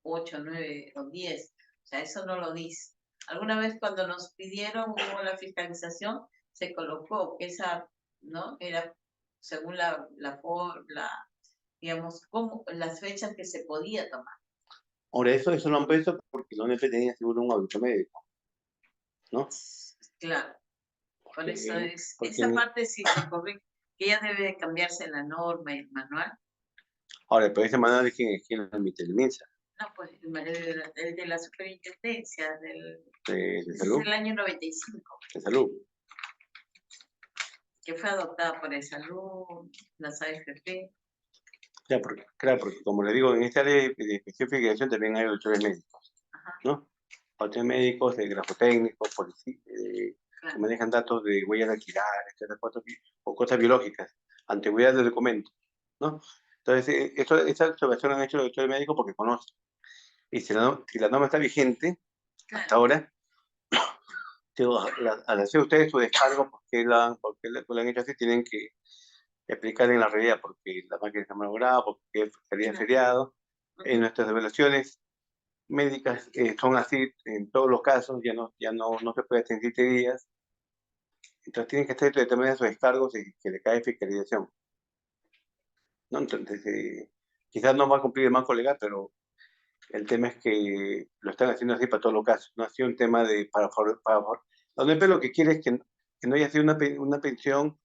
8, 9 o 10. O sea, eso no lo dice. Alguna vez cuando nos pidieron hubo la fiscalización, se colocó que esa, ¿no? Era según digamos, las fechas que se podía tomar. Ahora, eso lo han puesto porque la ONP tenía seguro un audito médico, ¿no? Claro. Por eso porque esa parte sí se corrige, que ya debe cambiarse la norma y el manual. Ahora, pero ese manual es quien lo emite, el MINSA. No, pues el de la superintendencia de salud. Es el año 95. De salud. Que fue adoptada por el salud, las AFP. Ya, claro, porque como le digo, en esta área de especificación también hay auditores médicos, ¿no? Auditores médicos, de grafotécnicos, policías, que manejan datos de huellas dactilares, o cosas biológicas, antigüedad del documento, ¿no? Entonces, esa observación han hecho los auditores médicos porque conocen. Y si la norma está vigente, hasta ahora, al hacer ustedes su descargo, porque lo han hecho así, tienen que explicar en la realidad, porque la máquina está malograda, porque sería feriado. En nuestras evaluaciones médicas son así en todos los casos, ya no se puede hacer en 7 días. Entonces tienen que hacer determinados sus descargos y que le cae fiscalización, ¿no? Entonces, quizás no va a cumplir el marco legal, pero el tema es que lo están haciendo así para todos los casos. No ha sido un tema de para favor. La ONP lo que quiere es que no haya sido una pensión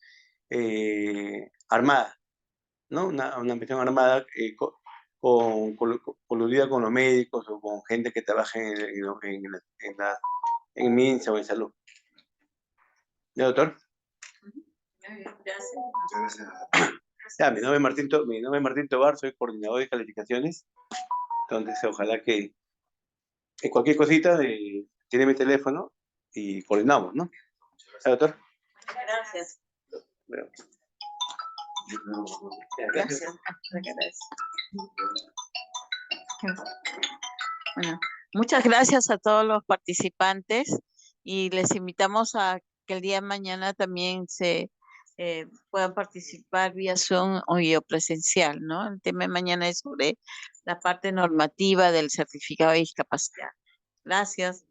armada, ¿no? Una pensión armada coludida con los médicos o con gente que trabaja en MINSA o en salud. ¿Ya, doctor? Gracias. Ya, mi nombre es Martín Tobar, soy coordinador de calificaciones. Entonces, ojalá que cualquier cosita tiene mi teléfono y coordinamos, ¿no? ¿Ya, doctor? Gracias. Bueno. Gracias. Bueno, muchas gracias a todos los participantes y les invitamos a que el día de mañana también se puedan participar vía Zoom o presencial, ¿no? El tema de mañana es sobre la parte normativa del certificado de discapacidad. Gracias.